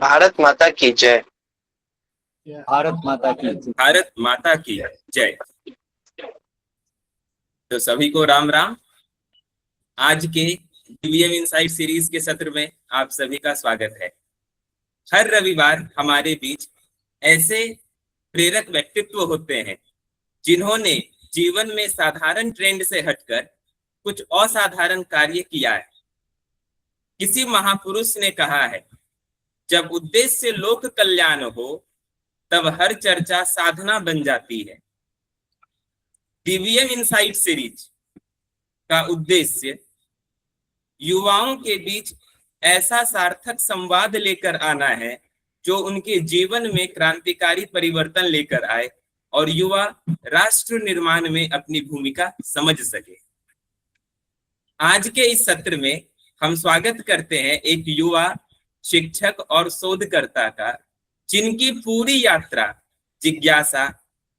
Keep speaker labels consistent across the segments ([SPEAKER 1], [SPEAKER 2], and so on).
[SPEAKER 1] भारत माता की जय।
[SPEAKER 2] भारत माता की
[SPEAKER 3] भारत माता की जय। तो सभी को राम राम। आज के डीवीएम इनसाइट सीरीज के सत्र में आप सभी का स्वागत है। हर रविवार हमारे बीच ऐसे प्रेरक व्यक्तित्व होते हैं जिन्होंने जीवन में साधारण ट्रेंड से हटकर कुछ असाधारण कार्य किया है। किसी महापुरुष ने कहा है, जब उद्देश्य लोक कल्याण हो तब हर चर्चा साधना बन जाती है। डीवीएम इनसाइट सीरीज का उद्देश्य युवाओं के बीच ऐसा सार्थक संवाद लेकर आना है जो उनके जीवन में क्रांतिकारी परिवर्तन लेकर आए और युवा राष्ट्र निर्माण में अपनी भूमिका समझ सके। आज के इस सत्र में हम स्वागत करते हैं एक युवा शिक्षक और शोधकर्ता का, जिनकी पूरी यात्रा जिज्ञासा,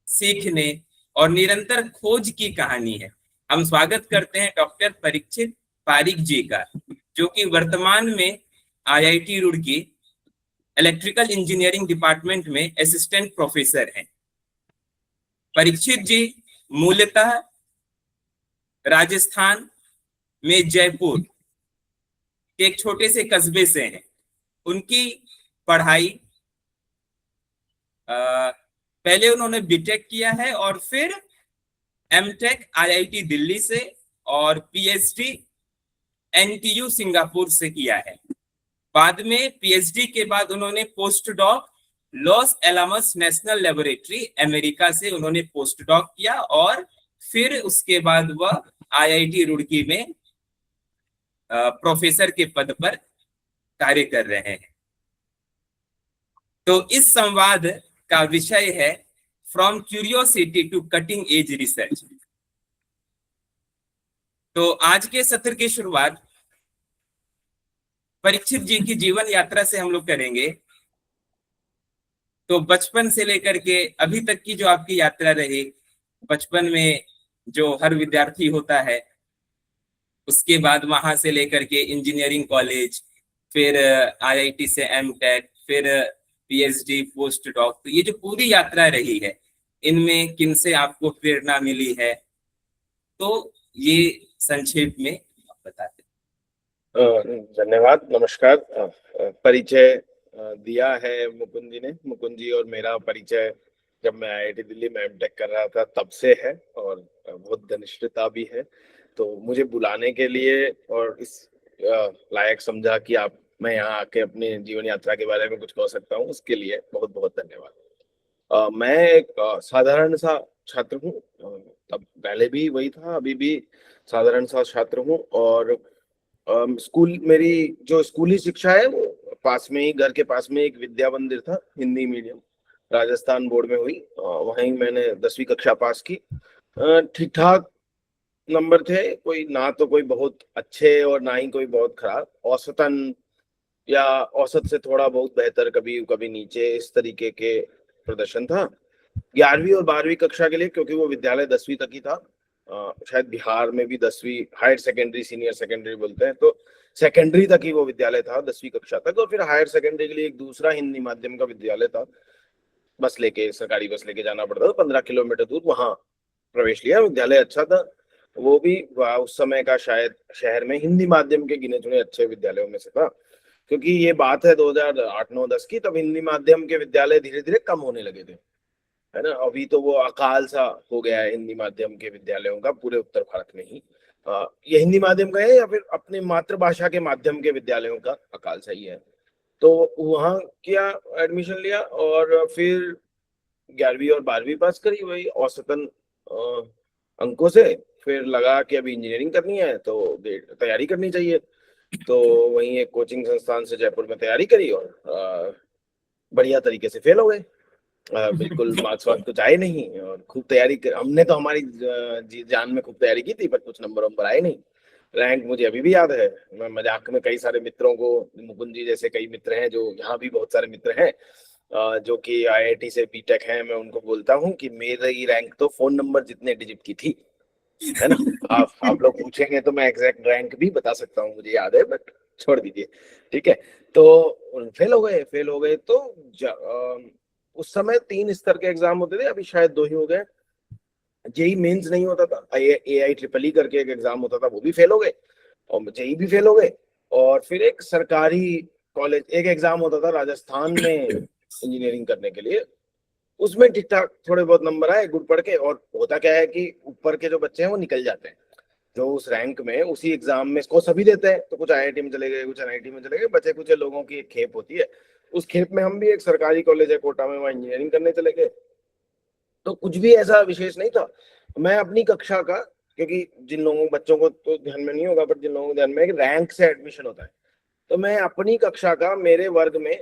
[SPEAKER 3] सीखने और निरंतर खोज की कहानी है। हम स्वागत करते हैं डॉक्टर परीक्षित पारिक जी का, जो कि वर्तमान में IIT Roorkee electrical engineering department में असिस्टेंट प्रोफेसर हैं। परीक्षित जी मूलतः राजस्थान में जयपुर के एक छोटे से कस्बे से हैं। उनकी पढ़ाई पहले उन्होंने बीटेक किया है और फिर एमटेक आईआईटी दिल्ली से और पीएचडी एनटीयू सिंगापुर से किया है। बाद में पीएचडी के बाद उन्होंने post doc Los Alamos National Laboratory America से उन्होंने पोस्ट डॉक किया और फिर उसके बाद वह आईआईटी रुड़की में प्रोफेसर के पद पर कार्य कर रहे हैं। तो इस संवाद का विषय है from curiosity to cutting edge research. तो आज के सत्र की शुरुआत परीक्षित जी की जीवन यात्रा से हम लोग करेंगे। तो बचपन से लेकर के अभी तक की जो आपकी यात्रा रही, बचपन में जो हर विद्यार्थी होता है, उसके बाद वहां से लेकर के इंजीनियरिंग कॉलेज, फिर आईआईटी से एमटेक, फिर पीएचडी, पोस्ट डॉक, तो ये जो पूरी यात्रा रही है, इनमें किन से आपको प्रेरणा मिली है, तो ये संक्षेप में आप बताते।
[SPEAKER 4] धन्यवाद, नमस्कार। परिचय दिया है मुकुंद जी ने। मुकुंद जी और मेरा परिचय जब मैं आईआईटी दिल्ली में एमटेक कर रहा था तब से है और बहुत घनिष्ठता भी है। तो मुझे बुलाने के लिए और इस लायक समझा कि मैं यहाँ आके अपनी जीवन यात्रा के बारे में कुछ कह सकता हूँ, उसके लिए बहुत बहुत धन्यवाद। मैं एक साधारण सा छात्र हूँ, तब पहले भी वही था, अभी भी साधारण सा छात्र हूँ। और स्कूल, मेरी जो स्कूली शिक्षा है वो पास में ही, घर के पास में एक विद्या मंदिर था, हिंदी मीडियम, राजस्थान बोर्ड में हुई। वहीं मैंने 10वीं कक्षा पास की। ठीक ठाक नंबर थे, कोई ना तो कोई बहुत अच्छे और ना ही कोई बहुत खराब, औसतन या औसत से थोड़ा बहुत बेहतर, कभी कभी नीचे, इस तरीके के प्रदर्शन था। 11वीं और 12वीं कक्षा के लिए, क्योंकि वो विद्यालय 10वीं तक ही था, शायद बिहार में भी 10वीं हायर सेकेंडरी, सीनियर सेकेंडरी बोलते हैं, तो सेकेंडरी तक ही वो विद्यालय था, 10वीं कक्षा तक। और फिर हायर सेकेंडरी के लिए एक दूसरा हिंदी माध्यम का विद्यालय था, बस लेके, सरकारी बस लेके जाना पड़ता था 15 किलोमीटर दूर, वहां प्रवेश लिया। विद्यालय अच्छा था, वो भी उस समय का शायद शहर में हिंदी माध्यम के गिने चुने अच्छे विद्यालयों में से था। क्योंकि ये बात है 2008, 9, 10 की, तब हिंदी माध्यम के विद्यालय धीरे धीरे कम होने लगे थे, है ना। अभी तो वो अकाल सा हो गया है हिंदी माध्यम के विद्यालयों का, पूरे उत्तर भारत में ही। ये हिंदी माध्यम का है या फिर अपनी मातृभाषा के माध्यम के विद्यालयों का अकाल सा ही है। तो वहाँ किया, एडमिशन लिया और फिर 11वीं और 12वीं पास करी वही औसतन अंकों से। फिर लगा कि अभी इंजीनियरिंग करनी है तो तैयारी करनी चाहिए, तो वहीं एक कोचिंग संस्थान से जयपुर में तैयारी करी और बढ़िया तरीके से फेल हो गए। बिल्कुल मार्क्स वार्क्स कुछ आए नहीं और खूब तैयारी हमने तो हमारी जान में खूब तैयारी की थी, पर कुछ नंबर आए नहीं। रैंक मुझे अभी भी याद है। मैं मजाक में कई सारे मित्रों को, मुकुंद जी जैसे कई मित्र हैं, जो यहाँ भी बहुत सारे मित्र हैं जो कि आईआईटी से बीटेक हैं, मैं उनको बोलता हूँ कि मेरी रैंक तो फोन नंबर जितने डिजिट की थी, है ना। आप लोग पूछेंगे तो मैं एग्जैक्ट रैंक भी बता सकता हूँ, मुझे याद है, बट छोड़ दीजिए, ठीक है। तो फेल हो गए तो उस समय 3 स्तर के एग्जाम होते थे, अभी शायद 2 ही हो गए। जेई मेंस नहीं होता था, AI ट्रिपल ई करके एक एग्जाम होता था, वो भी फेल हो गए, और जेई भी फेल हो गए। और फिर एक सरकारी कॉलेज एक एग्जाम होता था राजस्थान में इंजीनियरिंग करने के लिए, उसमें ठीक ठाक थोड़े बहुत नंबर आए गुड़ पड़ के। और होता क्या है कि ऊपर के जो बच्चे हैं वो निकल जाते हैं, जो उस रैंक में उसी एग्जाम में इसको सभी देते हैं, तो कुछ IIT में चले गए, कुछ NIT में चले गए, बचे कुछ लोगों की एक खेप होती है। उस खेप में हम भी, एक सरकारी कॉलेज है कोटा में, वहाँ इंजीनियरिंग करने चले गए। तो कुछ भी ऐसा विशेष नहीं था। मैं अपनी कक्षा का, क्योंकि जिन लोगों बच्चों को तो ध्यान में नहीं होगा, पर जिन लोगों को ध्यान में है कि रैंक से एडमिशन होता है, तो मैं अपनी कक्षा का, मेरे वर्ग में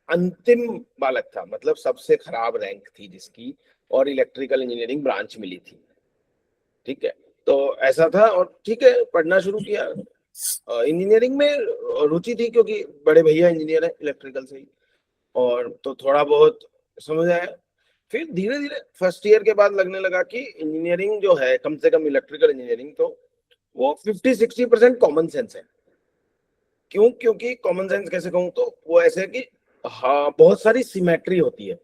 [SPEAKER 4] अंतिम बालक था, मतलब सबसे खराब रैंक थी जिसकी, और इलेक्ट्रिकल इंजीनियरिंग ब्रांच मिली थी, ठीक है। तो ऐसा था, और ठीक है पढ़ना शुरू किया। इंजीनियरिंग में रुचि थी, क्योंकि बड़े भैया इंजीनियर है इलेक्ट्रिकल से ही, और तो थोड़ा बहुत समझ आया। फिर धीरे धीरे फर्स्ट ईयर के बाद लगने लगा कि इंजीनियरिंग जो है, कम से कम इलेक्ट्रिकल इंजीनियरिंग, तो वो 50-60% कॉमन सेंस है। क्यों? क्योंकि कॉमन सेंस कैसे कहूँ, तो वो ऐसे है कि हाँ, बहुत सारी सिमेट्री होती है,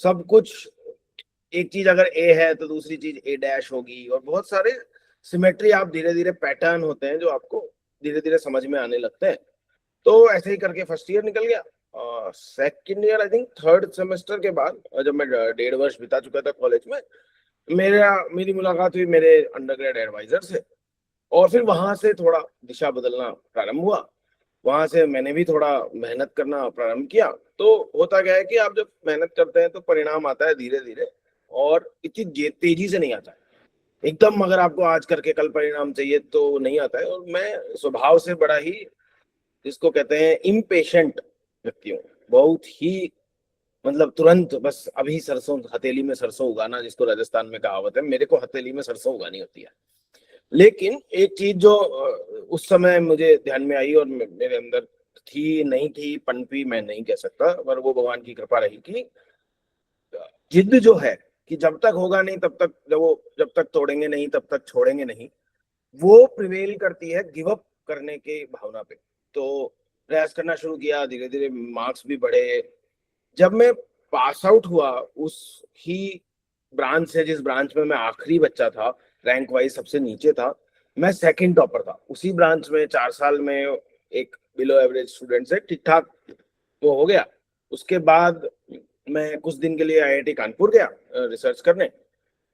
[SPEAKER 4] सब कुछ। एक चीज अगर ए है तो दूसरी चीज A' होगी, और बहुत सारे सिमेट्री, आप धीरे धीरे पैटर्न होते हैं जो आपको धीरे धीरे समझ में आने लगते हैं। तो ऐसे ही करके फर्स्ट ईयर निकल गया। Second year, I think third semester के बाद, जब मैं 1.5 वर्ष बिता चुका था कॉलेज में, मेरी मुलाकात हुई मेरे अंडरग्रेड एडवाइजर से, और फिर वहां से थोड़ा दिशा बदलना प्रारंभ हुआ। वहां से मैंने भी थोड़ा मेहनत करना प्रारंभ किया। तो होता क्या है कि आप जब मेहनत करते हैं तो परिणाम आता है धीरे धीरे, और इतनी तेजी से नहीं आता है एकदम। अगर आपको आज करके कल परिणाम चाहिए तो नहीं आता है। और मैं स्वभाव से बड़ा ही, जिसको कहते हैं इम्पेशेंट व्यक्ति हूँ, बहुत ही, मतलब तुरंत बस अभी सरसों, हथेली में सरसों उगाना, जिसको राजस्थान में कहावत है, मेरे को हथेली में सरसों उगानी होती है। लेकिन एक चीज जो उस समय मुझे ध्यान में आई और मेरे अंदर थी, नहीं थी, पनपी मैं नहीं कह सकता, पर वो भगवान की कृपा रही कि जिद जो है कि जब तक होगा नहीं तब तक, जब तक तोड़ेंगे नहीं तब तक छोड़ेंगे नहीं, वो प्रिवेल करती है गिव अप करने के भावना पे। तो प्रयास करना शुरू किया, धीरे धीरे मार्क्स भी बढ़े। जब मैं पास आउट हुआ उस ही ब्रांच से, जिस ब्रांच में मैं आखिरी बच्चा था, रैंक वाइज सबसे नीचे था, मैं सेकंड टॉपर था उसी ब्रांच में। 4 साल में एक बिलो एवरेज स्टूडेंट से ठीक ठाक वो हो गया। उसके बाद मैं कुछ दिन के लिए IIT कानपुर गया रिसर्च करने,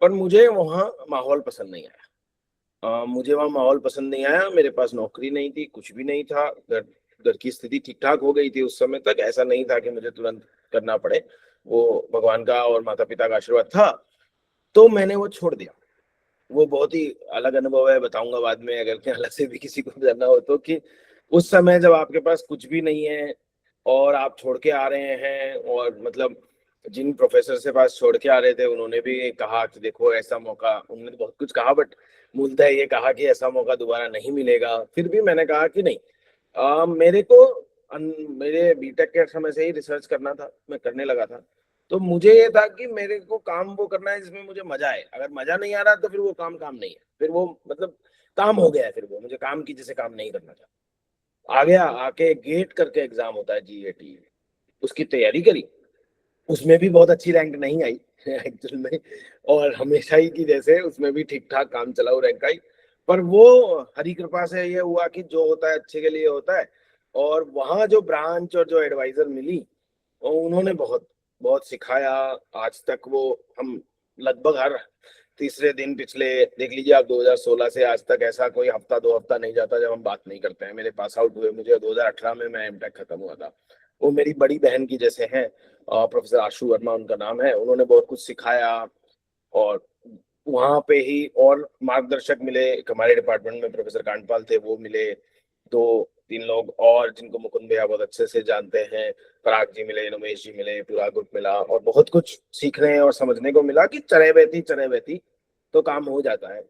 [SPEAKER 4] पर मुझे वहाँ माहौल पसंद नहीं आया। मुझे वहाँ माहौल पसंद नहीं आया, मेरे पास नौकरी नहीं थी, कुछ भी नहीं था, घर की स्थिति ठीक ठाक हो गई थी उस समय तक, ऐसा नहीं था कि मुझे तुरंत करना पड़े, वो भगवान का और माता पिता का आशीर्वाद था। तो मैंने वो छोड़ दिया। वो बहुत ही अलग अनुभव है, बताऊंगा बाद में अगर के अलग से भी किसी को जानना हो तो, कि उस समय जब आपके पास कुछ भी नहीं है और आप छोड़ के आ रहे हैं, और मतलब जिन प्रोफेसर से पास छोड़ के आ रहे थे उन्होंने भी कहा कि देखो ऐसा मौका, उन्होंने तो बहुत कुछ कहा, बट मूलतः ये कहा कि ऐसा मौका दोबारा नहीं मिलेगा। फिर भी मैंने कहा कि नहीं, मेरे को मेरे बीटेक के समय से ही रिसर्च करना था, मैं करने लगा था। तो मुझे ये था कि मेरे को काम वो करना है जिसमें मुझे मजा आए। अगर मजा नहीं आ रहा तो फिर वो काम काम नहीं है, फिर वो मतलब काम हो गया है, फिर वो मुझे काम की जैसे काम नहीं करना था। आ गया, आके गेट करके एग्जाम होता है GAT, उसकी तैयारी करी, उसमें भी बहुत अच्छी रैंक नहीं आई एक्चुअल में, और हमेशा ही की जैसे उसमें भी ठीक ठाक काम चला, वो रैंक आई। पर वो हरी कृपा से ये हुआ कि जो होता है अच्छे के लिए होता है। और वहाँ जो ब्रांच और जो एडवाइजर मिली, उन्होंने बहुत बहुत सिखाया। आज तक वो, हम लगभग हर तीसरे दिन, पिछले देख लीजिए आप, 2016 से आज तक ऐसा कोई हफ्ता 2 हफ्ता नहीं जाता जब हम बात नहीं करते हैं। मेरे पास आउट हुए मुझे 2018 में, मैं एमटेक खत्म हुआ था। वो मेरी बड़ी बहन की जैसे हैं, प्रोफेसर आशु वर्मा उनका नाम है, उन्होंने बहुत कुछ सिखाया। और वहां पे ही और मार्गदर्शक मिले, एक हमारे डिपार्टमेंट में प्रोफेसर कांडपाल थे, वो मिले, 2-3 लोग और जिनको मुकुंद भैया बहुत अच्छे से जानते हैं, पराग जी मिले, उमेश जी मिले, पूरा ग्रुप मिला, और बहुत कुछ सीखने और समझने को मिला कि चरे बेती तो काम हो जाता है।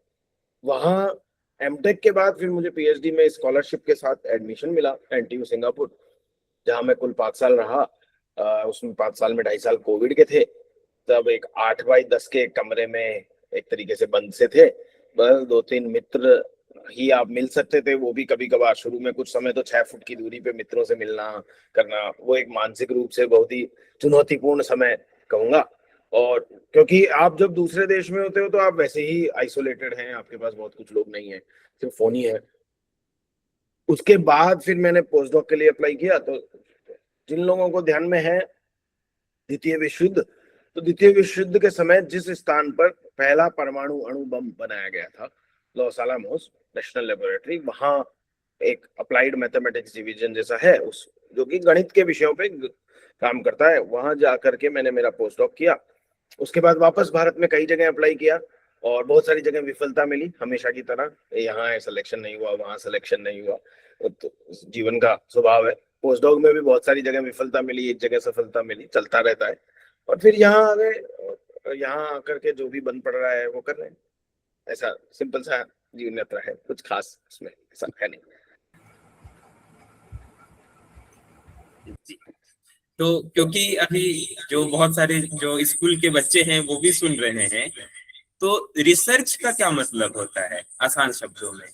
[SPEAKER 4] वहाँ एमटेक के बाद फिर मुझे PhD में स्कॉलरशिप के साथ एडमिशन मिला NTU सिंगापुर, जहाँ मैं कुल 5 साल रहा। उसमें 5 साल में 2.5 साल कोविड के थे। तब एक 8x10 के कमरे में एक तरीके से बंद से थे, बस 2-3 मित्र ही आप मिल सकते थे, वो भी कभी कभार शुरू में कुछ समय तो 6 फुट की दूरी पे मित्रों से मिलना करना, वो एक मानसिक रूप से बहुत ही चुनौतीपूर्ण समय कहूंगा। और क्योंकि आप जब दूसरे देश में होते हो तो आप वैसे ही आइसोलेटेड हैं, आपके पास बहुत कुछ लोग नहीं है, सिर्फ फोन ही है। उसके बाद फिर मैंने पोस्ट डॉक के लिए अप्लाई किया। तो जिन लोगों को ध्यान में है द्वितीय विश्व युद्ध, तो द्वितीय विश्व युद्ध के समय जिस स्थान पर पहला परमाणु अणु बम बनाया गया था, लॉस आलामोस नेशनल लेबोरेटरी, वहां एक अप्लाइड मैथमेटिक्स डिवीजन जैसा है उस जो कि गणित के विषयों पे काम करता है, वहां जाकर के मैंने मेरा पोस्ट डॉक किया। उसके बाद वापस भारत में कई जगह अप्लाई किया और बहुत सारी जगह विफलता मिली, हमेशा की तरह। यहाँ सिलेक्शन नहीं हुआ, वहां सिलेक्शन नहीं हुआ, तो जीवन का स्वभाव है। पोस्ट डॉक में भी बहुत सारी जगह विफलता मिली, एक जगह सफलता मिली, चलता रहता है। और फिर यहाँ आ गए, यहाँ आकर के जो भी बन पड़ रहा है वो कर रहे हैं। ऐसा सिंपल सा जीवन यात्रा है, कुछ खास उसमें ऐसा है नहीं।
[SPEAKER 3] तो क्योंकि अभी जो बहुत सारे जो स्कूल के बच्चे हैं वो भी सुन रहे हैं, तो रिसर्च का क्या मतलब होता है आसान शब्दों में?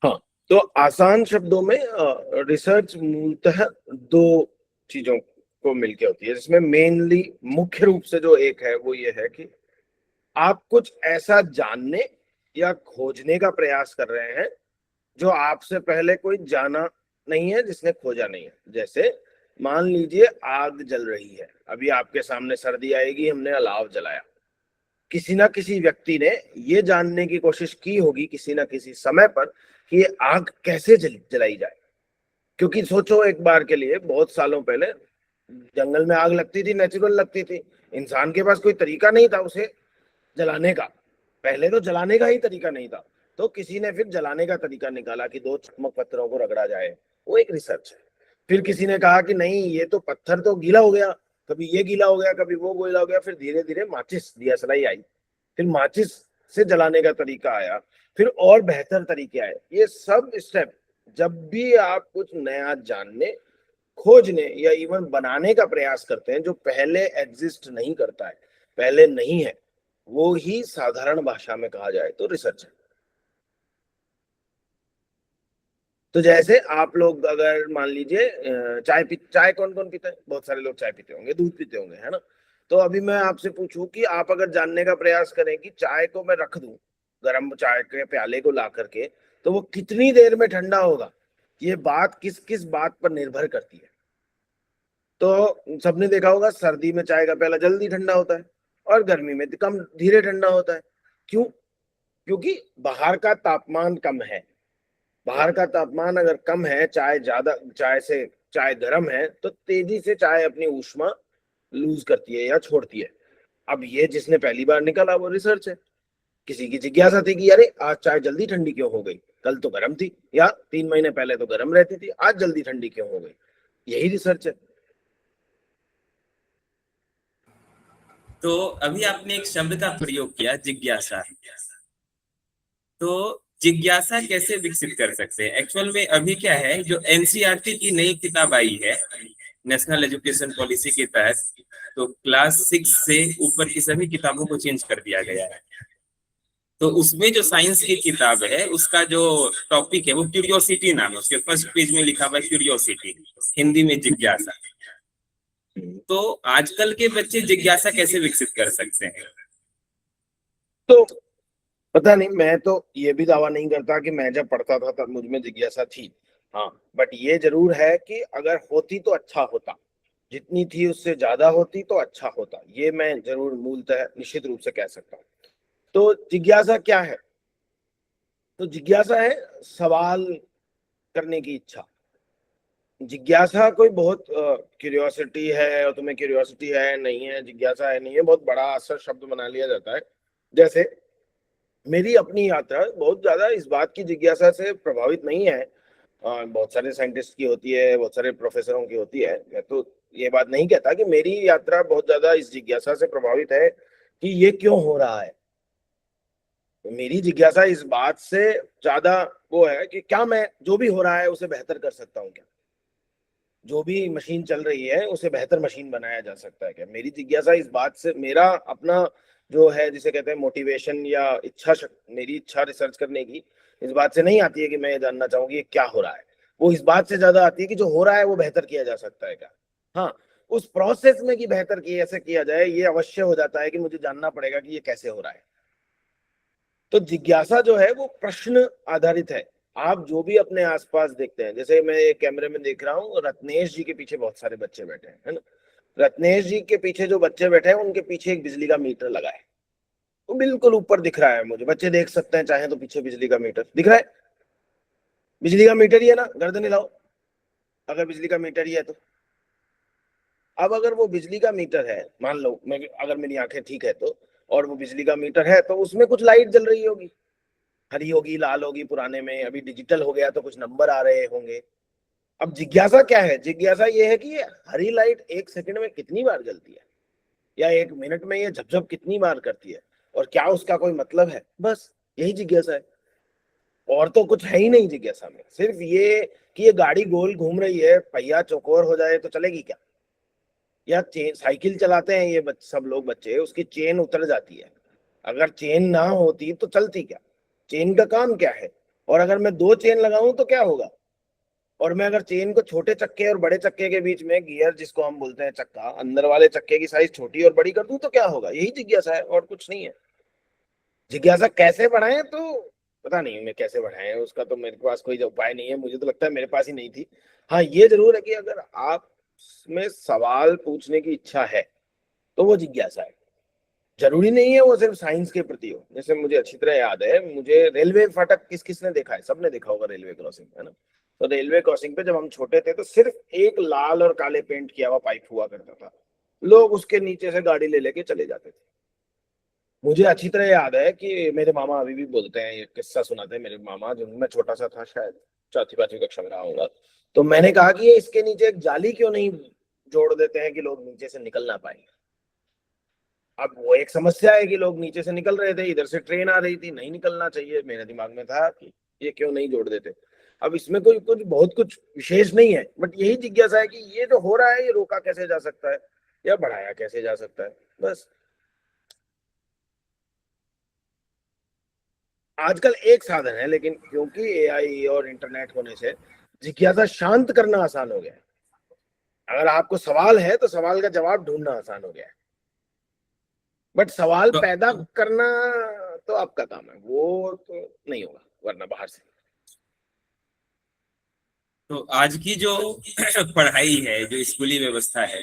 [SPEAKER 4] हाँ, तो आसान शब्दों में रिसर्च मूलतः दो चीजों को मिलके होती है, जिसमें मेनली मुख्य रूप से जो एक है वो ये है कि आप कुछ ऐसा जानने या खोजने का प्रयास कर रहे हैं जो आपसे पहले कोई जाना नहीं है, जिसने खोजा नहीं है। जैसे मान लीजिए आग जल रही है, अभी आपके सामने सर्दी आएगी, हमने अलाव जलाया, किसी ना किसी व्यक्ति ने ये जानने की कोशिश की होगी किसी ना किसी समय पर कि ये आग कैसे जलाई जाए। क्योंकि सोचो एक बार के लिए, बहुत सालों पहले जंगल में आग लगती थी, नेचुरल लगती थी, इंसान के पास कोई तरीका नहीं था उसे जलाने का। पहले तो जलाने का ही तरीका नहीं था, तो किसी ने फिर जलाने का तरीका निकाला कि 2 चकमक पत्थरों को रगड़ा जाए, वो एक रिसर्च है। फिर किसी ने कहा कि नहीं, ये तो पत्थर तो गीला हो गया, कभी ये गीला हो गया, कभी वो गीला हो गया। फिर धीरे धीरे माचिस, दियासलाई आई, फिर माचिस से जलाने का तरीका आया, फिर और बेहतर तरीके आए। ये सब स्टेप, जब भी आप कुछ नया जानने, खोजने या इवन बनाने का प्रयास करते हैं जो पहले एग्जिस्ट नहीं करता है, पहले नहीं है, वो ही साधारण भाषा में कहा जाए तो रिसर्च है। तो जैसे आप लोग अगर मान लीजिए चाय कौन कौन पीता है? बहुत सारे लोग चाय पीते होंगे, दूध पीते होंगे, है ना। तो अभी मैं आपसे पूछूं कि आप अगर जानने का प्रयास करें कि चाय को मैं रख दूं, गर्म चाय के प्याले को ला करके, तो वो कितनी देर में ठंडा होगा, ये बात किस किस बात पर निर्भर करती है। तो सबने देखा होगा, सर्दी में चाय का प्याला जल्दी ठंडा होता है और गर्मी में कम धीरे ठंडा होता है। क्यों? क्योंकि बाहर का तापमान कम है। बाहर का तापमान अगर कम है, चाय गर्म है, तो तेजी से चाय अपनी ऊष्मा लूज करती है या छोड़ती है। अब ये जिसने पहली बार निकाला वो रिसर्च है। किसी की जिज्ञासा थी कि अरे आज चाय जल्दी ठंडी क्यों हो गई, कल तो गर्म थी, या 3 महीने पहले तो गर्म रहती थी, आज जल्दी ठंडी क्यों हो गई। यही रिसर्च है।
[SPEAKER 3] तो अभी आपने एक शब्द का प्रयोग किया, जिज्ञासा। तो जिज्ञासा कैसे विकसित कर सकते हैं? एक्चुअल में अभी क्या है, जो एनसीईआरटी की नई किताब आई है नेशनल एजुकेशन पॉलिसी के तहत, तो क्लास 6 से ऊपर की सभी किताबों को चेंज कर दिया गया है। तो उसमें जो साइंस की किताब है उसका जो टॉपिक है वो क्यूरियोसिटी नाम है, उसके फर्स्ट पेज में लिखा हुआ है क्यूरियोसिटी, हिंदी में जिज्ञासा। तो आजकल के बच्चे जिज्ञासा कैसे विकसित कर सकते हैं?
[SPEAKER 4] तो पता नहीं, मैं तो ये भी दावा नहीं करता कि मैं जब पढ़ता था तब मुझ में जिज्ञासा थी। हाँ, बट ये जरूर है कि अगर होती तो अच्छा होता, जितनी थी उससे ज्यादा होती तो अच्छा होता, ये मैं जरूर मूलतः निश्चित रूप से कह सकता हूँ। तो जिज्ञासा क्या है? तो जिज्ञासा है सवाल करने की इच्छा। जिज्ञासा कोई बहुत क्यूरियोसिटी है और तुम्हें क्यूरियोसिटी है नहीं है, जिज्ञासा है नहीं है, बहुत बड़ा असर शब्द बना लिया जाता है। जैसे मेरी अपनी यात्रा बहुत ज्यादा इस बात की जिज्ञासा से प्रभावित नहीं है। बहुत सारे साइंटिस्ट की होती है, बहुत सारे प्रोफेसरों की होती है। मैं तो ये बात नहीं कहता कि मेरी यात्रा बहुत ज्यादा इस जिज्ञासा से प्रभावित है कि ये क्यों हो रहा है। तो मेरी जिज्ञासा इस बात से ज्यादा वो है कि क्या मैं जो भी हो रहा है उसे बेहतर कर सकता हूँ क्या, जो भी मशीन चल रही है उसे बेहतर मशीन बनाया जा सकता है क्या। मेरी जिज्ञासा इस बात से, मेरा अपना जो है जिसे कहते हैं मोटिवेशन या इच्छा शक्ति, मेरी इच्छा रिसर्च करने की इस बात से नहीं आती है कि मैं ये जानना चाहूँ कि ये क्या हो रहा है, वो इस बात से ज्यादा आती है कि जो हो रहा है वो बेहतर किया जा सकता है क्या। हाँ, उस प्रोसेस में कि बेहतर कैसे किया जाए ये अवश्य हो जाता है कि मुझे जानना पड़ेगा कि ये कैसे हो रहा है। तो जिज्ञासा जो है वो प्रश्न आधारित है। आप जो भी अपने आसपास देखते हैं, जैसे मैं एक कैमरे में देख रहा हूँ, रत्नेश जी के पीछे बहुत सारे बच्चे बैठे हैं, है ना। रत्नेश जी के पीछे जो बच्चे बैठे हैं उनके पीछे एक बिजली का मीटर लगा है, वो बिल्कुल ऊपर दिख रहा है मुझे, बच्चे देख सकते हैं चाहे तो, पीछे बिजली का मीटर दिख रहा है। बिजली का मीटर ही है ना, गर्दन हिलाओ अगर बिजली का मीटर ही है तो। अब अगर वो बिजली का मीटर है, मान लो मैं, अगर मेरी आंखें ठीक है तो, और वो बिजली का मीटर है तो उसमें कुछ लाइट जल रही होगी, हरी होगी, लाल होगी, पुराने में अभी डिजिटल हो गया तो कुछ नंबर आ रहे होंगे। अब जिज्ञासा क्या है, जिज्ञासा ये है कि ये हरी लाइट 1 सेकंड में कितनी बार जलती है, या 1 मिनट में ये झपझप कितनी बार करती है, और क्या उसका कोई मतलब है, बस यही जिज्ञासा है। और तो कुछ है ही नहीं जिज्ञासा में, सिर्फ ये कि ये गाड़ी गोल घूम रही है, पहिया चौकोर हो जाए तो चलेगी क्या, या चेन, साइकिल चलाते हैं ये सब लोग बच्चे, उसकी चेन उतर जाती है, अगर चेन ना होती तो चलती क्या, चेन का काम क्या है, और अगर मैं 2 चेन लगाऊं तो क्या होगा, और मैं अगर चेन को छोटे चक्के और बड़े चक्के के बीच में गियर जिसको हम बोलते हैं चक्का, अंदर वाले चक्के की साइज छोटी और बड़ी कर दूं तो क्या होगा, यही जिज्ञासा है और कुछ नहीं है। जिज्ञासा कैसे बढ़ाएं, तो पता नहीं मैं कैसे बढ़ाएं, उसका तो मेरे पास कोई उपाय नहीं है, मुझे तो लगता है मेरे पास ही नहीं थी। हाँ, ये जरूर है कि अगर आप में सवाल पूछने की इच्छा है तो वो जिज्ञासा है। जरूरी नहीं है वो सिर्फ साइंस के प्रति हो। जैसे मुझे अच्छी तरह याद है, मुझे रेलवे फाटक किस किसने देखा है, सबने देखा होगा रेलवे क्रॉसिंग, है ना। तो रेलवे क्रॉसिंग पे जब हम छोटे थे तो सिर्फ एक लाल और काले पेंट किया हुआ पाइप हुआ करता था, लोग उसके नीचे से गाड़ी ले लेके चले जाते थे। मुझे अच्छी तरह याद है कि मेरे मामा अभी भी बोलते हैं, ये किस्सा सुनाते हैं मेरे मामा, जब मैं छोटा सा था, शायद 4th-5वीं कक्षा में रहा होगा, तो मैंने कहा कि ये इसके नीचे एक जाली क्यों नहीं जोड़ देते हैं कि लोग नीचे से निकल ना पाए। अब वो एक समस्या है कि लोग नीचे से निकल रहे थे, इधर से ट्रेन आ रही थी, नहीं निकलना चाहिए, मेरे दिमाग में था कि ये क्यों नहीं जोड़ देते। अब इसमें कोई कुछ बहुत कुछ विशेष नहीं है, बट यही जिज्ञासा है कि ये जो हो रहा है ये रोका कैसे जा सकता है या बढ़ाया कैसे जा सकता है, बस। आजकल एक साधन है, लेकिन क्योंकि एआई और इंटरनेट होने से जिज्ञासा शांत करना आसान हो गया है। अगर आपको सवाल है तो सवाल का जवाब ढूंढना आसान हो गया है, बट सवाल
[SPEAKER 3] तो,
[SPEAKER 4] पैदा करना तो आपका काम है, वो तो नहीं होगा वरना बाहर से।
[SPEAKER 3] तो आज की जो पढ़ाई है, जो स्कूली व्यवस्था है,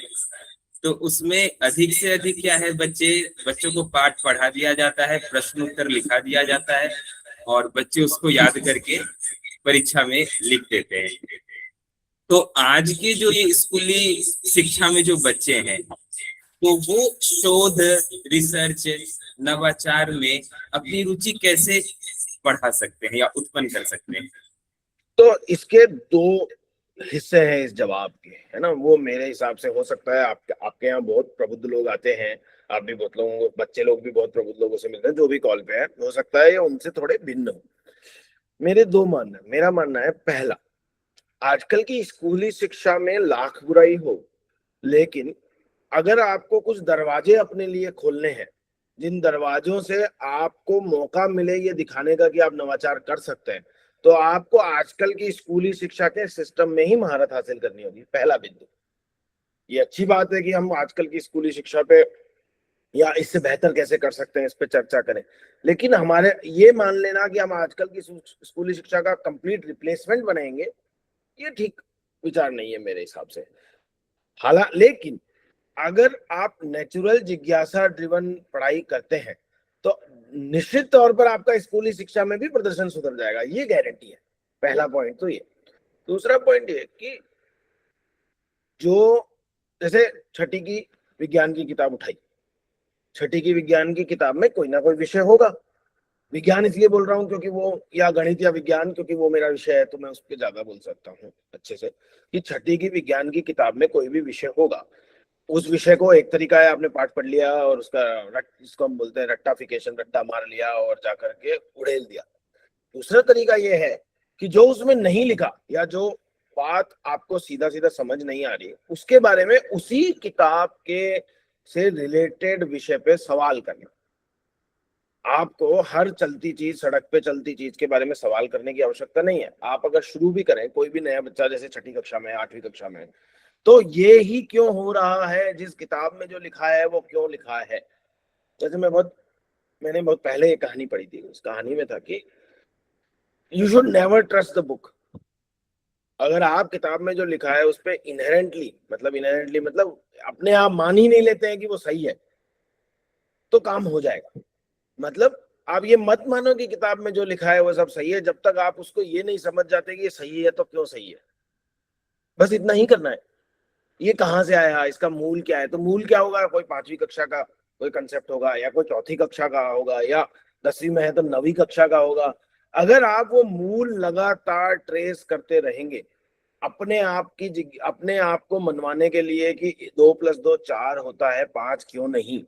[SPEAKER 3] तो उसमें अधिक से अधिक क्या है, बच्चों को पाठ पढ़ा दिया जाता है, प्रश्न उत्तर लिखा दिया जाता है, और बच्चे उसको याद करके परीक्षा में लिख देते हैं। तो आज के जो ये स्कूली शिक्षा में जो बच्चे हैं, तो वो शोध, रिसर्च, नवाचार में अपनी रुचि कैसे बढ़ा सकते हैं या उत्पन्न कर सकते हैं?
[SPEAKER 4] तो इसके 2 हिस्से हैं इस जवाब के, है ना। वो मेरे हिसाब से हो सकता है आपके यहाँ बहुत प्रबुद्ध लोग आते हैं, आप भी बहुत लोगों, बच्चे लोग भी बहुत प्रबुद्ध लोगों से मिलते हैं जो भी कॉल पे है, हो सकता है ये उनसे थोड़े भिन्न हो। मेरे 2 मानना है। मेरा मानना है, पहला, आजकल की स्कूली शिक्षा में लाख बुराई हो, लेकिन अगर आपको कुछ दरवाजे अपने लिए खोलने हैं, जिन दरवाजों से आपको मौका मिले ये दिखाने का कि आप नवाचार कर सकते हैं, तो आपको आजकल की स्कूली शिक्षा के सिस्टम में ही महारत हासिल करनी होगी, पहला बिंदु। ये अच्छी बात है कि हम आजकल की स्कूली शिक्षा पे या इससे बेहतर कैसे कर सकते हैं इस पे चर्चा करें, लेकिन हमारे ये मान लेना कि हम आजकल की स्कूली शिक्षा का कंप्लीट रिप्लेसमेंट बनाएंगे, ये ठीक विचार नहीं है मेरे हिसाब से। हालांकि लेकिन अगर आप नेचुरल जिज्ञासा ड्रिवन पढ़ाई करते हैं तो निश्चित तौर पर आपका स्कूली शिक्षा में भी प्रदर्शन सुधर जाएगा, ये गारंटी है। पहला पॉइंट तो ये। दूसरा पॉइंट ये कि जो, जैसे 6ठी की विज्ञान की किताब उठाई, 6ठी की विज्ञान की किताब में कोई ना कोई विषय होगा। विज्ञान इसलिए बोल रहा हूँ क्योंकि वो, या गणित या विज्ञान क्योंकि वो मेरा विषय है तो मैं उस पर ज्यादा बोल सकता हूँ अच्छे से, कि 6ठी की विज्ञान की किताब में कोई भी विषय होगा, उस विषय को, एक तरीका है आपने पाठ पढ़ लिया और उसका जिसको हम बोलते हैं रट्टाफिकेशन, रट्टा मार लिया और जाकर के उड़ेल दिया। दूसरा तरीका यह है कि जो उसमें नहीं लिखा या जो बात आपको सीधा सीधा समझ नहीं आ रही, उसके बारे में उसी किताब के से रिलेटेड विषय पे सवाल करना। आपको हर चलती चीज, सड़क पे चलती चीज के बारे में सवाल करने की आवश्यकता नहीं है। आप अगर शुरू भी करें, कोई भी नया बच्चा जैसे छठी कक्षा में, 8वीं कक्षा में, तो ये ही क्यों हो रहा है, जिस किताब में जो लिखा है वो क्यों लिखा है। जैसे मैंने बहुत पहले एक कहानी पढ़ी थी, उस कहानी में था कि you should never trust the book. अगर आप किताब में जो लिखा है उस पर इनहेरेंटली मतलब अपने आप मान ही नहीं लेते हैं कि वो सही है, तो काम हो जाएगा। मतलब आप ये मत मानो कि किताब में जो लिखा है वो सब सही है, जब तक आप उसको ये नहीं समझ जाते कि ये सही है तो क्यों सही है। बस इतना ही करना है। ये कहाँ से आया, इसका मूल क्या है, तो मूल क्या होगा, कोई 5वीं कक्षा का कोई कंसेप्ट होगा, या कोई 4थी कक्षा का होगा, या 10वीं में है तो 9वीं कक्षा का होगा। अगर आप वो मूल लगातार ट्रेस करते रहेंगे, अपने आप को मनवाने के लिए कि 2+2 4 होता है, 5 क्यों नहीं,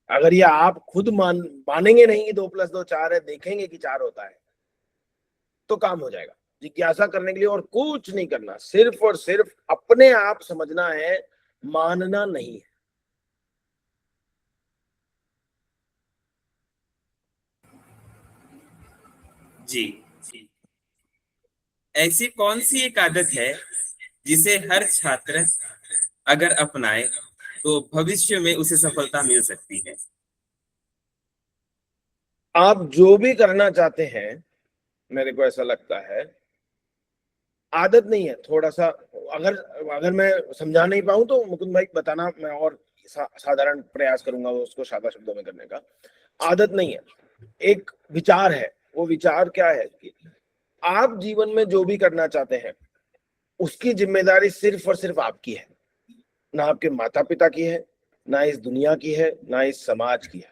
[SPEAKER 4] अगर ये आप खुद मानेंगे नहीं कि 2+2 4 है, देखेंगे कि 4 होता है, तो काम हो जाएगा। जिज्ञासा करने के लिए और कुछ नहीं करना, सिर्फ और सिर्फ अपने आप समझना है, मानना नहीं है।
[SPEAKER 3] जी। ऐसी कौन सी एक आदत है जिसे हर छात्र अगर अपनाए तो भविष्य में उसे सफलता मिल सकती है?
[SPEAKER 4] आप जो भी करना चाहते हैं, मेरे को ऐसा लगता है, आदत नहीं है, थोड़ा सा अगर अगर मैं समझा नहीं पाऊं तो मुकुंद भाई बताना, मैं और साधारण प्रयास करूंगा वो उसको सादा शब्दों में करने का। आदत नहीं है, एक विचार है। वो विचार क्या है कि आप जीवन में जो भी करना चाहते हैं उसकी जिम्मेदारी सिर्फ और सिर्फ आपकी है, ना आपके माता पिता की है, ना इस दुनिया की है, ना इस समाज की है।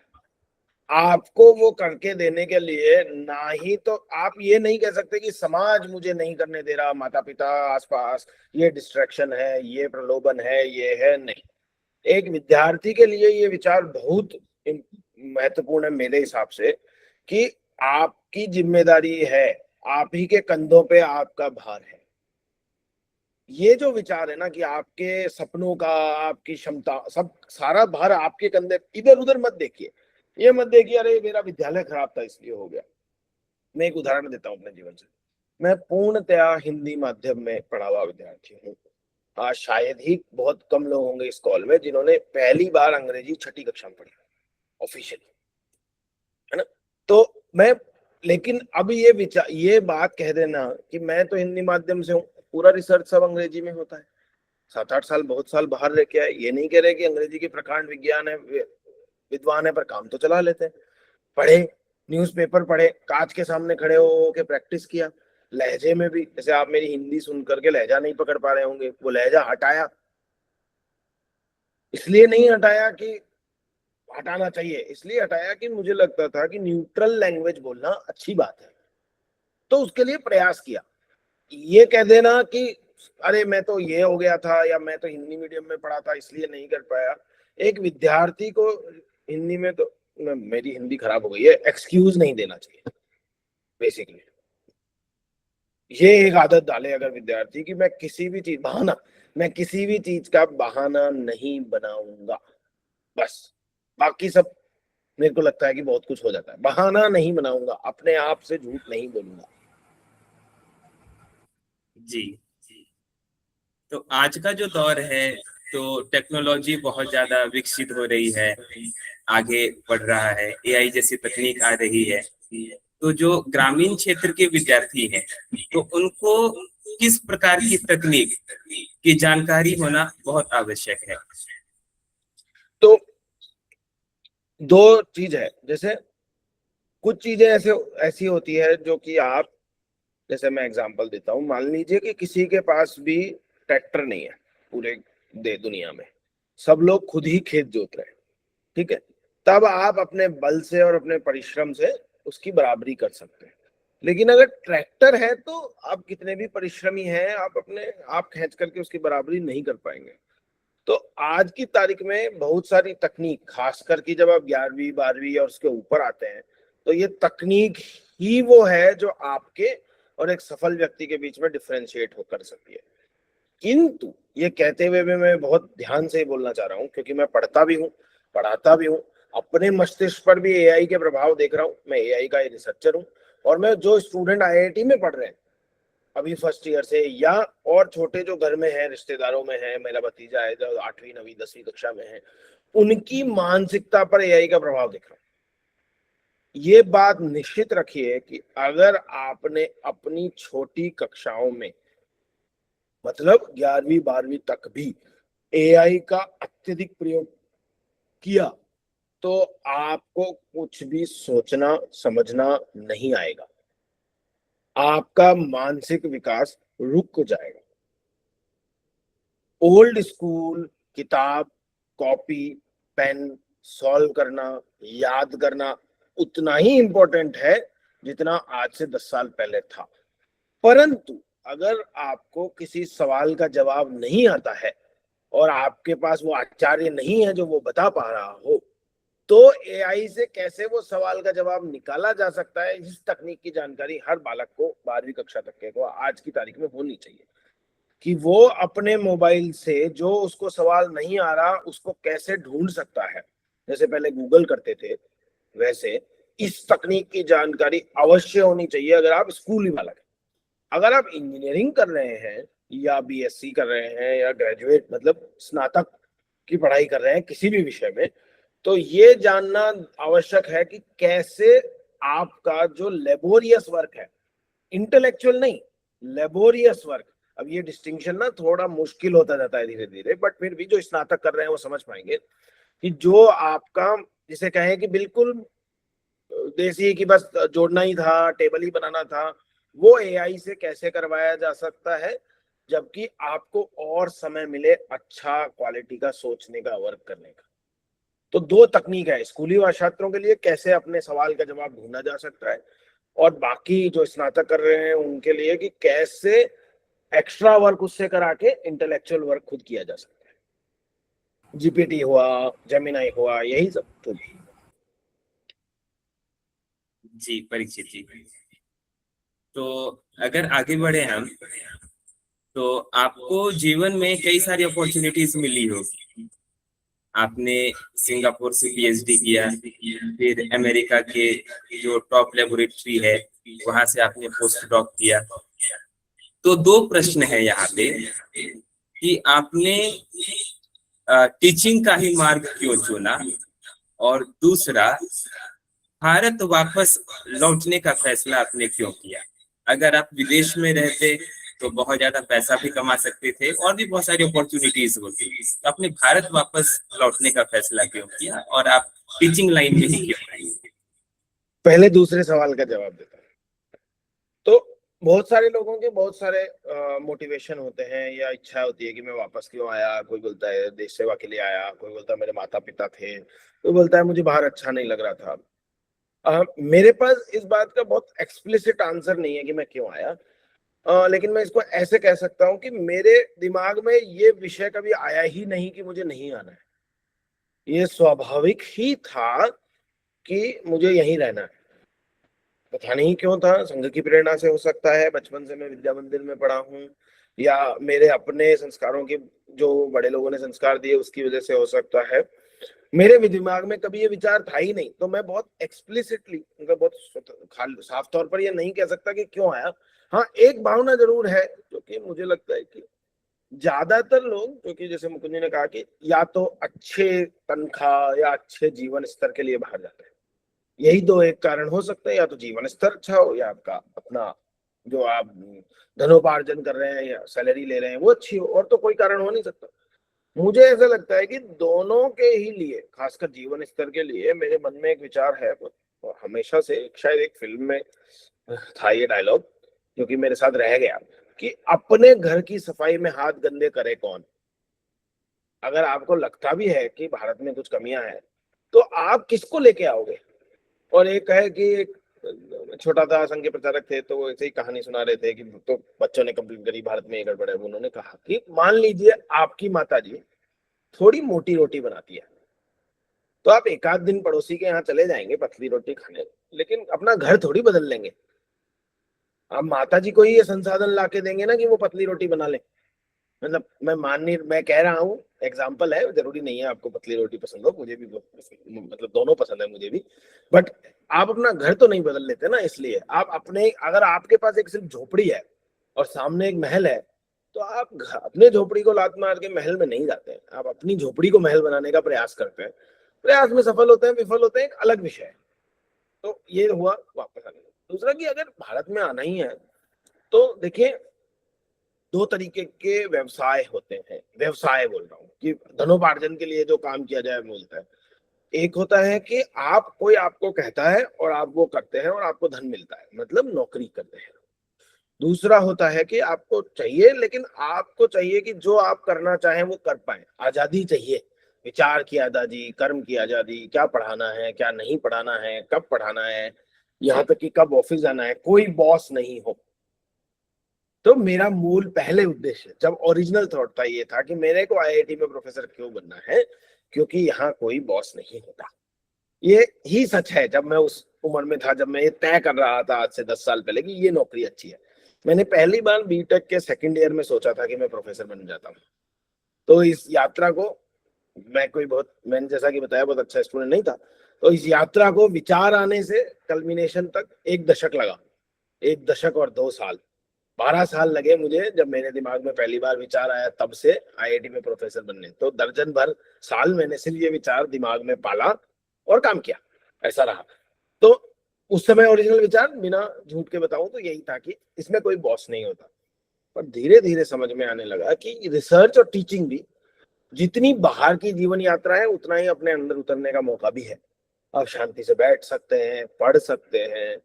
[SPEAKER 4] आपको वो करके देने के लिए, ना ही तो आप ये नहीं कह सकते कि समाज मुझे नहीं करने दे रहा, माता पिता आसपास, ये डिस्ट्रैक्शन है, ये प्रलोभन है, ये है, नहीं। एक विद्यार्थी के लिए ये विचार बहुत महत्वपूर्ण है मेरे हिसाब से, कि आपकी जिम्मेदारी है, आप ही के कंधों पे आपका भार है। ये जो विचार है ना कि आपके सपनों का, आपकी क्षमता, सब सारा भार आपके कंधे, इधर उधर मत देखिए। ये मत देखिए अरे मेरा विद्यालय खराब था इसलिए हो गया। मैं एक उदाहरण देता हूँ अपने जीवन से। मैं पूर्णतया हिंदी माध्यम में पढ़ा हुआ विद्यार्थी हूँ। शायद ही बहुत कम लोग होंगे इस कॉल में जिन्होंने पहली बार अंग्रेजी 6ठी कक्षा में पढ़ी ऑफिशियली, है ना। तो मैं, लेकिन अब ये बात कह देना कि मैं तो हिंदी माध्यम से हूँ, पूरा रिसर्च सब अंग्रेजी में होता है, 7-8 साल बहुत साल बाहर रह के आए, ये नहीं कह रहे कि अंग्रेजी के प्रकांड विज्ञान है, विद्वान है, पर काम तो चला लेते हैं। पढ़े, न्यूज़पेपर पढ़े, कांच के सामने खड़े हो के प्रैक्टिस किया, लहजे में भी, जैसे आप मेरी हिंदी सुन करके लहजा नहीं पकड़ पा रहे होंगे, वो लहजा हटाया। इसलिए नहीं हटाया कि हटाना चाहिए, इसलिए हटाया कि मुझे लगता था कि न्यूट्रल लैंग्वेज बोलना अच्छी बात है, तो उसके लिए प्रयास किया। ये कह देना कि अरे मैं तो ये हो गया था, या मैं तो हिंदी मीडियम में पढ़ा था इसलिए नहीं कर पाया, एक विद्यार्थी को हिंदी में तो मेरी हिंदी खराब हो गई है एक्सक्यूज नहीं देना चाहिए बेसिकली। ये एक आदत डाले अगर विद्यार्थी कि मैं किसी भी चीज का बहाना नहीं बनाऊंगा, बस। बाकी सब मेरे को लगता है कि बहुत कुछ हो जाता है। बहाना नहीं बनाऊंगा, अपने आप से झूठ नहीं बोलूंगा।
[SPEAKER 3] जी। तो आज का जो दौर है, तो टेक्नोलॉजी बहुत ज्यादा विकसित हो रही है, आगे बढ़ रहा है, एआई जैसी तकनीक आ रही है। तो जो ग्रामीण क्षेत्र के विद्यार्थी हैं, तो उनको किस प्रकार की तकनीक की जानकारी होना बहुत आवश्यक है?
[SPEAKER 4] तो दो चीज है, जैसे कुछ चीजें ऐसी होती है जो कि आप, जैसे मैं एग्जांपल देता हूँ, मान लीजिए कि किसी के पास भी ट्रैक्टर नहीं है पूरे दुनिया में, सब लोग खुद ही खेत जोत रहे हैं, ठीक है, तब आप अपने बल से और अपने परिश्रम से उसकी बराबरी कर सकते हैं। लेकिन अगर ट्रैक्टर है तो आप कितने भी परिश्रमी हैं, आप खींच करके उसकी बराबरी नहीं कर पाएंगे। तो आज की तारीख में बहुत सारी तकनीक, खासकर कि जब आप 11वीं 12वीं और उसके ऊपर आते हैं, तो ये तकनीक ही वो है जो आपके और एक सफल व्यक्ति के बीच में डिफरेंशिएट हो कर सकती है। किंतु ये कहते हुए भी मैं बहुत ध्यान से बोलना चाह रहा हूँ, क्योंकि मैं पढ़ता भी हूँ, पढ़ाता भी हूँ, अपने मस्तिष्क पर भी एआई के प्रभाव देख रहा हूँ। मैं एआई का रिसर्चर हूँ, और मैं जो स्टूडेंट आईआईटी में पढ़ रहे हैं अभी फर्स्ट ईयर से, या और छोटे जो घर में है, रिश्तेदारों में है, मेरा भतीजा है जो 8वीं 9वीं 10वीं कक्षा में है, उनकी मानसिकता पर एआई का प्रभाव देख रहा हूँ। ये बात निश्चित रखिए कि अगर आपने अपनी छोटी कक्षाओं में, मतलब 11वीं 12वीं तक भी एआई का अत्यधिक प्रयोग किया, तो आपको कुछ भी सोचना समझना नहीं आएगा, आपका मानसिक विकास रुक जाएगा। ओल्ड स्कूल किताब, कॉपी, पेन, सॉल्व करना, याद करना उतना ही इंपॉर्टेंट है जितना आज से 10 साल पहले था। परंतु अगर आपको किसी सवाल का जवाब नहीं आता है और आपके पास वो आचार्य नहीं है जो वो बता पा रहा हो, तो एआई से कैसे वो सवाल का जवाब निकाला जा सकता है, इस तकनीक की जानकारी हर बालक को 12वीं कक्षा तक के को आज की तारीख में होनी चाहिए, कि वो अपने मोबाइल से जो उसको सवाल नहीं आ रहा उसको कैसे ढूंढ सकता है। जैसे पहले गूगल करते थे, वैसे इस तकनीक की जानकारी अवश्य होनी चाहिए अगर आप स्कूली बालक हैं। अगर आप इंजीनियरिंग कर रहे हैं या बीएससी कर रहे हैं या ग्रेजुएट मतलब स्नातक की पढ़ाई कर रहे हैं किसी भी विषय में, तो ये जानना आवश्यक है कि कैसे आपका जो लेबोरियस वर्क है, इंटेलेक्चुअल नहीं, लेबोरियस वर्क, अब ये डिस्टिंक्शन ना थोड़ा मुश्किल होता जाता है धीरे धीरे, बट फिर भी जो स्नातक कर रहे हैं वो समझ पाएंगे कि जो आपका, जिसे कहें कि बिल्कुल देसी कि बस जोड़ना ही था, टेबल ही बनाना था, वो एआई से कैसे करवाया जा सकता है, जबकि आपको और समय मिले अच्छा क्वालिटी का सोचने का, वर्क करने का। तो दो तकनीक है, स्कूली छात्रों के लिए कैसे अपने सवाल का जवाब ढूंढा जा सकता है, और बाकी जो स्नातक कर रहे हैं उनके लिए कि कैसे एक्स्ट्रा वर्क उससे करा के इंटेलेक्चुअल वर्क खुद किया जा सकता है। जीपीटी हुआ, जेमिनाई हुआ, यही सब तो।
[SPEAKER 3] जी परीक्षित जी, तो अगर आगे बढ़े हम, तो आपको जीवन में कई सारी अपॉर्चुनिटीज मिली होगी। आपने सिंगापुर से पीएचडी किया, फिर अमेरिका के जो टॉप लेबोरेटरी है वहां से आपने पोस्ट डॉक किया। तो दो प्रश्न है यहाँ पे कि आपने टीचिंग का ही मार्ग क्यों चुना, और दूसरा भारत वापस लौटने का फैसला आपने क्यों किया। अगर आप विदेश में रहते तो बहुत ज्यादा पैसा भी कमा सकते थे और भी बहुत सारी अपॉर्चुनिटीज होती, तो आपने भारत वापस लौटने का फैसला क्यों किया और आप टीचिंग लाइन में ही क्यों आए।
[SPEAKER 4] पहले दूसरे सवाल का जवाब देता हूँ। तो बहुत सारे लोगों के बहुत सारे मोटिवेशन होते हैं या इच्छा होती है कि मैं वापस क्यों आया। कोई बोलता है देश सेवा के लिए आया, कोई बोलता है मेरे माता पिता थे, कोई बोलता है मुझे बाहर अच्छा नहीं लग रहा था। मेरे पास इस बात का बहुत एक्सप्लिसिट आंसर नहीं है कि मैं क्यों आया, लेकिन मैं इसको ऐसे कह सकता हूँ कि मेरे दिमाग में ये विषय कभी आया ही नहीं कि मुझे नहीं आना है। ये स्वाभाविक ही था कि मुझे यहीं रहना है। पता नहीं क्यों था, संघ की प्रेरणा से हो सकता है, बचपन से मैं विद्या मंदिर में पढ़ा हूँ, या मेरे अपने संस्कारों के जो बड़े लोगों ने संस्कार दिए उसकी वजह से हो सकता है। मेरे भी दिमाग में कभी ये विचार था ही नहीं, तो मैं बहुत एक्सप्लिसिटली, मतलब बहुत साफ तौर पर ये नहीं कह सकता कि क्यों आया। हाँ, एक भावना जरूर है जो कि मुझे लगता है कि ज्यादातर लोग, क्योंकि जैसे मुकुंद जी ने कहा कि या तो अच्छे तनख्वाह या अच्छे जीवन स्तर के लिए बाहर जाते हैं, यही दो एक कारण हो सकते हैं, या तो जीवन स्तर अच्छा हो या आपका अपना जो आप धनोपार्जन कर रहे हैं या सैलरी ले रहे हैं वो अच्छी हो, और तो कोई कारण हो नहीं सकता। मुझे ऐसा लगता है कि दोनों के ही लिए, खासकर जीवन स्तर के लिए, मेरे मन में एक विचार है और हमेशा से, शायद एक फिल्म में था ये डायलॉग जो कि मेरे साथ रह गया, कि अपने घर की सफाई में हाथ गंदे करे कौन। अगर आपको लगता भी है कि भारत में कुछ कमियां हैं तो आप किसको लेके आओगे। और एक है कि एक छोटा था संघ के प्रचारक थे, तो वो ऐसे ही कहानी सुना रहे थे कि तो बच्चों ने कंप्लेन करी भारत में ये गड़बड़ है। उन्होंने कहा कि मान लीजिए आपकी माता जी थोड़ी मोटी रोटी बनाती है, तो आप एक आध दिन पड़ोसी के यहाँ चले जाएंगे पतली रोटी खाने, लेकिन अपना घर थोड़ी बदल लेंगे। आप माता जी को ही ये संसाधन ला के देंगे ना कि वो पतली रोटी बना ले। मतलब मैं कह रहा हूँ, एग्जाम्पल है, जरूरी नहीं है आपको पतली रोटी पसंद हो, मुझे भी बहुत पसंद, मतलब दोनों पसंद है मुझे भी। बट आप अपना घर तो नहीं बदल लेते ना, इसलिए आप अपने, अगर आपके पास एक सिर्फ झोपड़ी है और सामने एक महल है, तो आप अपने झोपड़ी को लात मार के महल में नहीं जाते हैं, आप अपनी झोपड़ी को महल बनाने का प्रयास करते हैं। प्रयास में सफल होते हैं विफल होते हैं, एक अलग विषय है। तो ये हुआ वापस आने का। दूसरा कि अगर भारत में आना ही है तो देखिए, दो तरीके के व्यवसाय होते हैं, व्यवसाय बोल रहा हूँ कि धनोपार्जन के लिए जो काम किया जाए बोलता है। एक होता है कि आप, कोई आपको कहता है और आप वो करते हैं और आपको धन मिलता है, मतलब नौकरी करते हैं। दूसरा होता है कि आपको चाहिए, लेकिन आपको चाहिए कि जो आप करना चाहें वो कर पाए, आजादी चाहिए, विचार की आजादी, कर्म की आजादी, क्या पढ़ाना है क्या नहीं पढ़ाना है, कब पढ़ाना है, यहाँ तक कि कब ऑफिस जाना है, कोई बॉस नहीं हो। तो मेरा मूल पहले उद्देश्य, जब ओरिजिनल थॉट था, ये था कि मेरे को आईआईटी में प्रोफेसर क्यों बनना है, क्योंकि यहाँ कोई बॉस नहीं होता। ये ही सच है। जब मैं उस उम्र में था, जब मैं ये तय कर रहा था आज से 10 साल पहले कि ये नौकरी अच्छी है, मैंने पहली बार बीटेक के सेकंड ईयर में सोचा था कि मैं प्रोफेसर बन जाता हूँ। तो इस यात्रा को, मैंने जैसा कि बताया बहुत अच्छा स्टूडेंट नहीं था, तो इस यात्रा को विचार आने से कल्मिनेशन तक 1 दशक लगा। 1 दशक और 2 साल, 12 साल लगे मुझे, जब मेरे दिमाग में पहली बार विचार आया तब से आईआईटी में प्रोफेसर बनने। तो दर्जन भर साल मैंने सिर्फ ये विचार दिमाग में पाला और काम किया, ऐसा रहा। तो उस समय ओरिजिनल विचार, बिना झूठ के बताऊं तो यही था कि इसमें कोई बॉस नहीं होता। पर धीरे धीरे समझ में आने लगा कि रिसर्च और टीचिंग भी जितनी बाहर की जीवन यात्रा है, उतना ही अपने अंदर उतरने का मौका भी है। आप शांति से बैठ सकते हैं, पढ़ सकते हैं।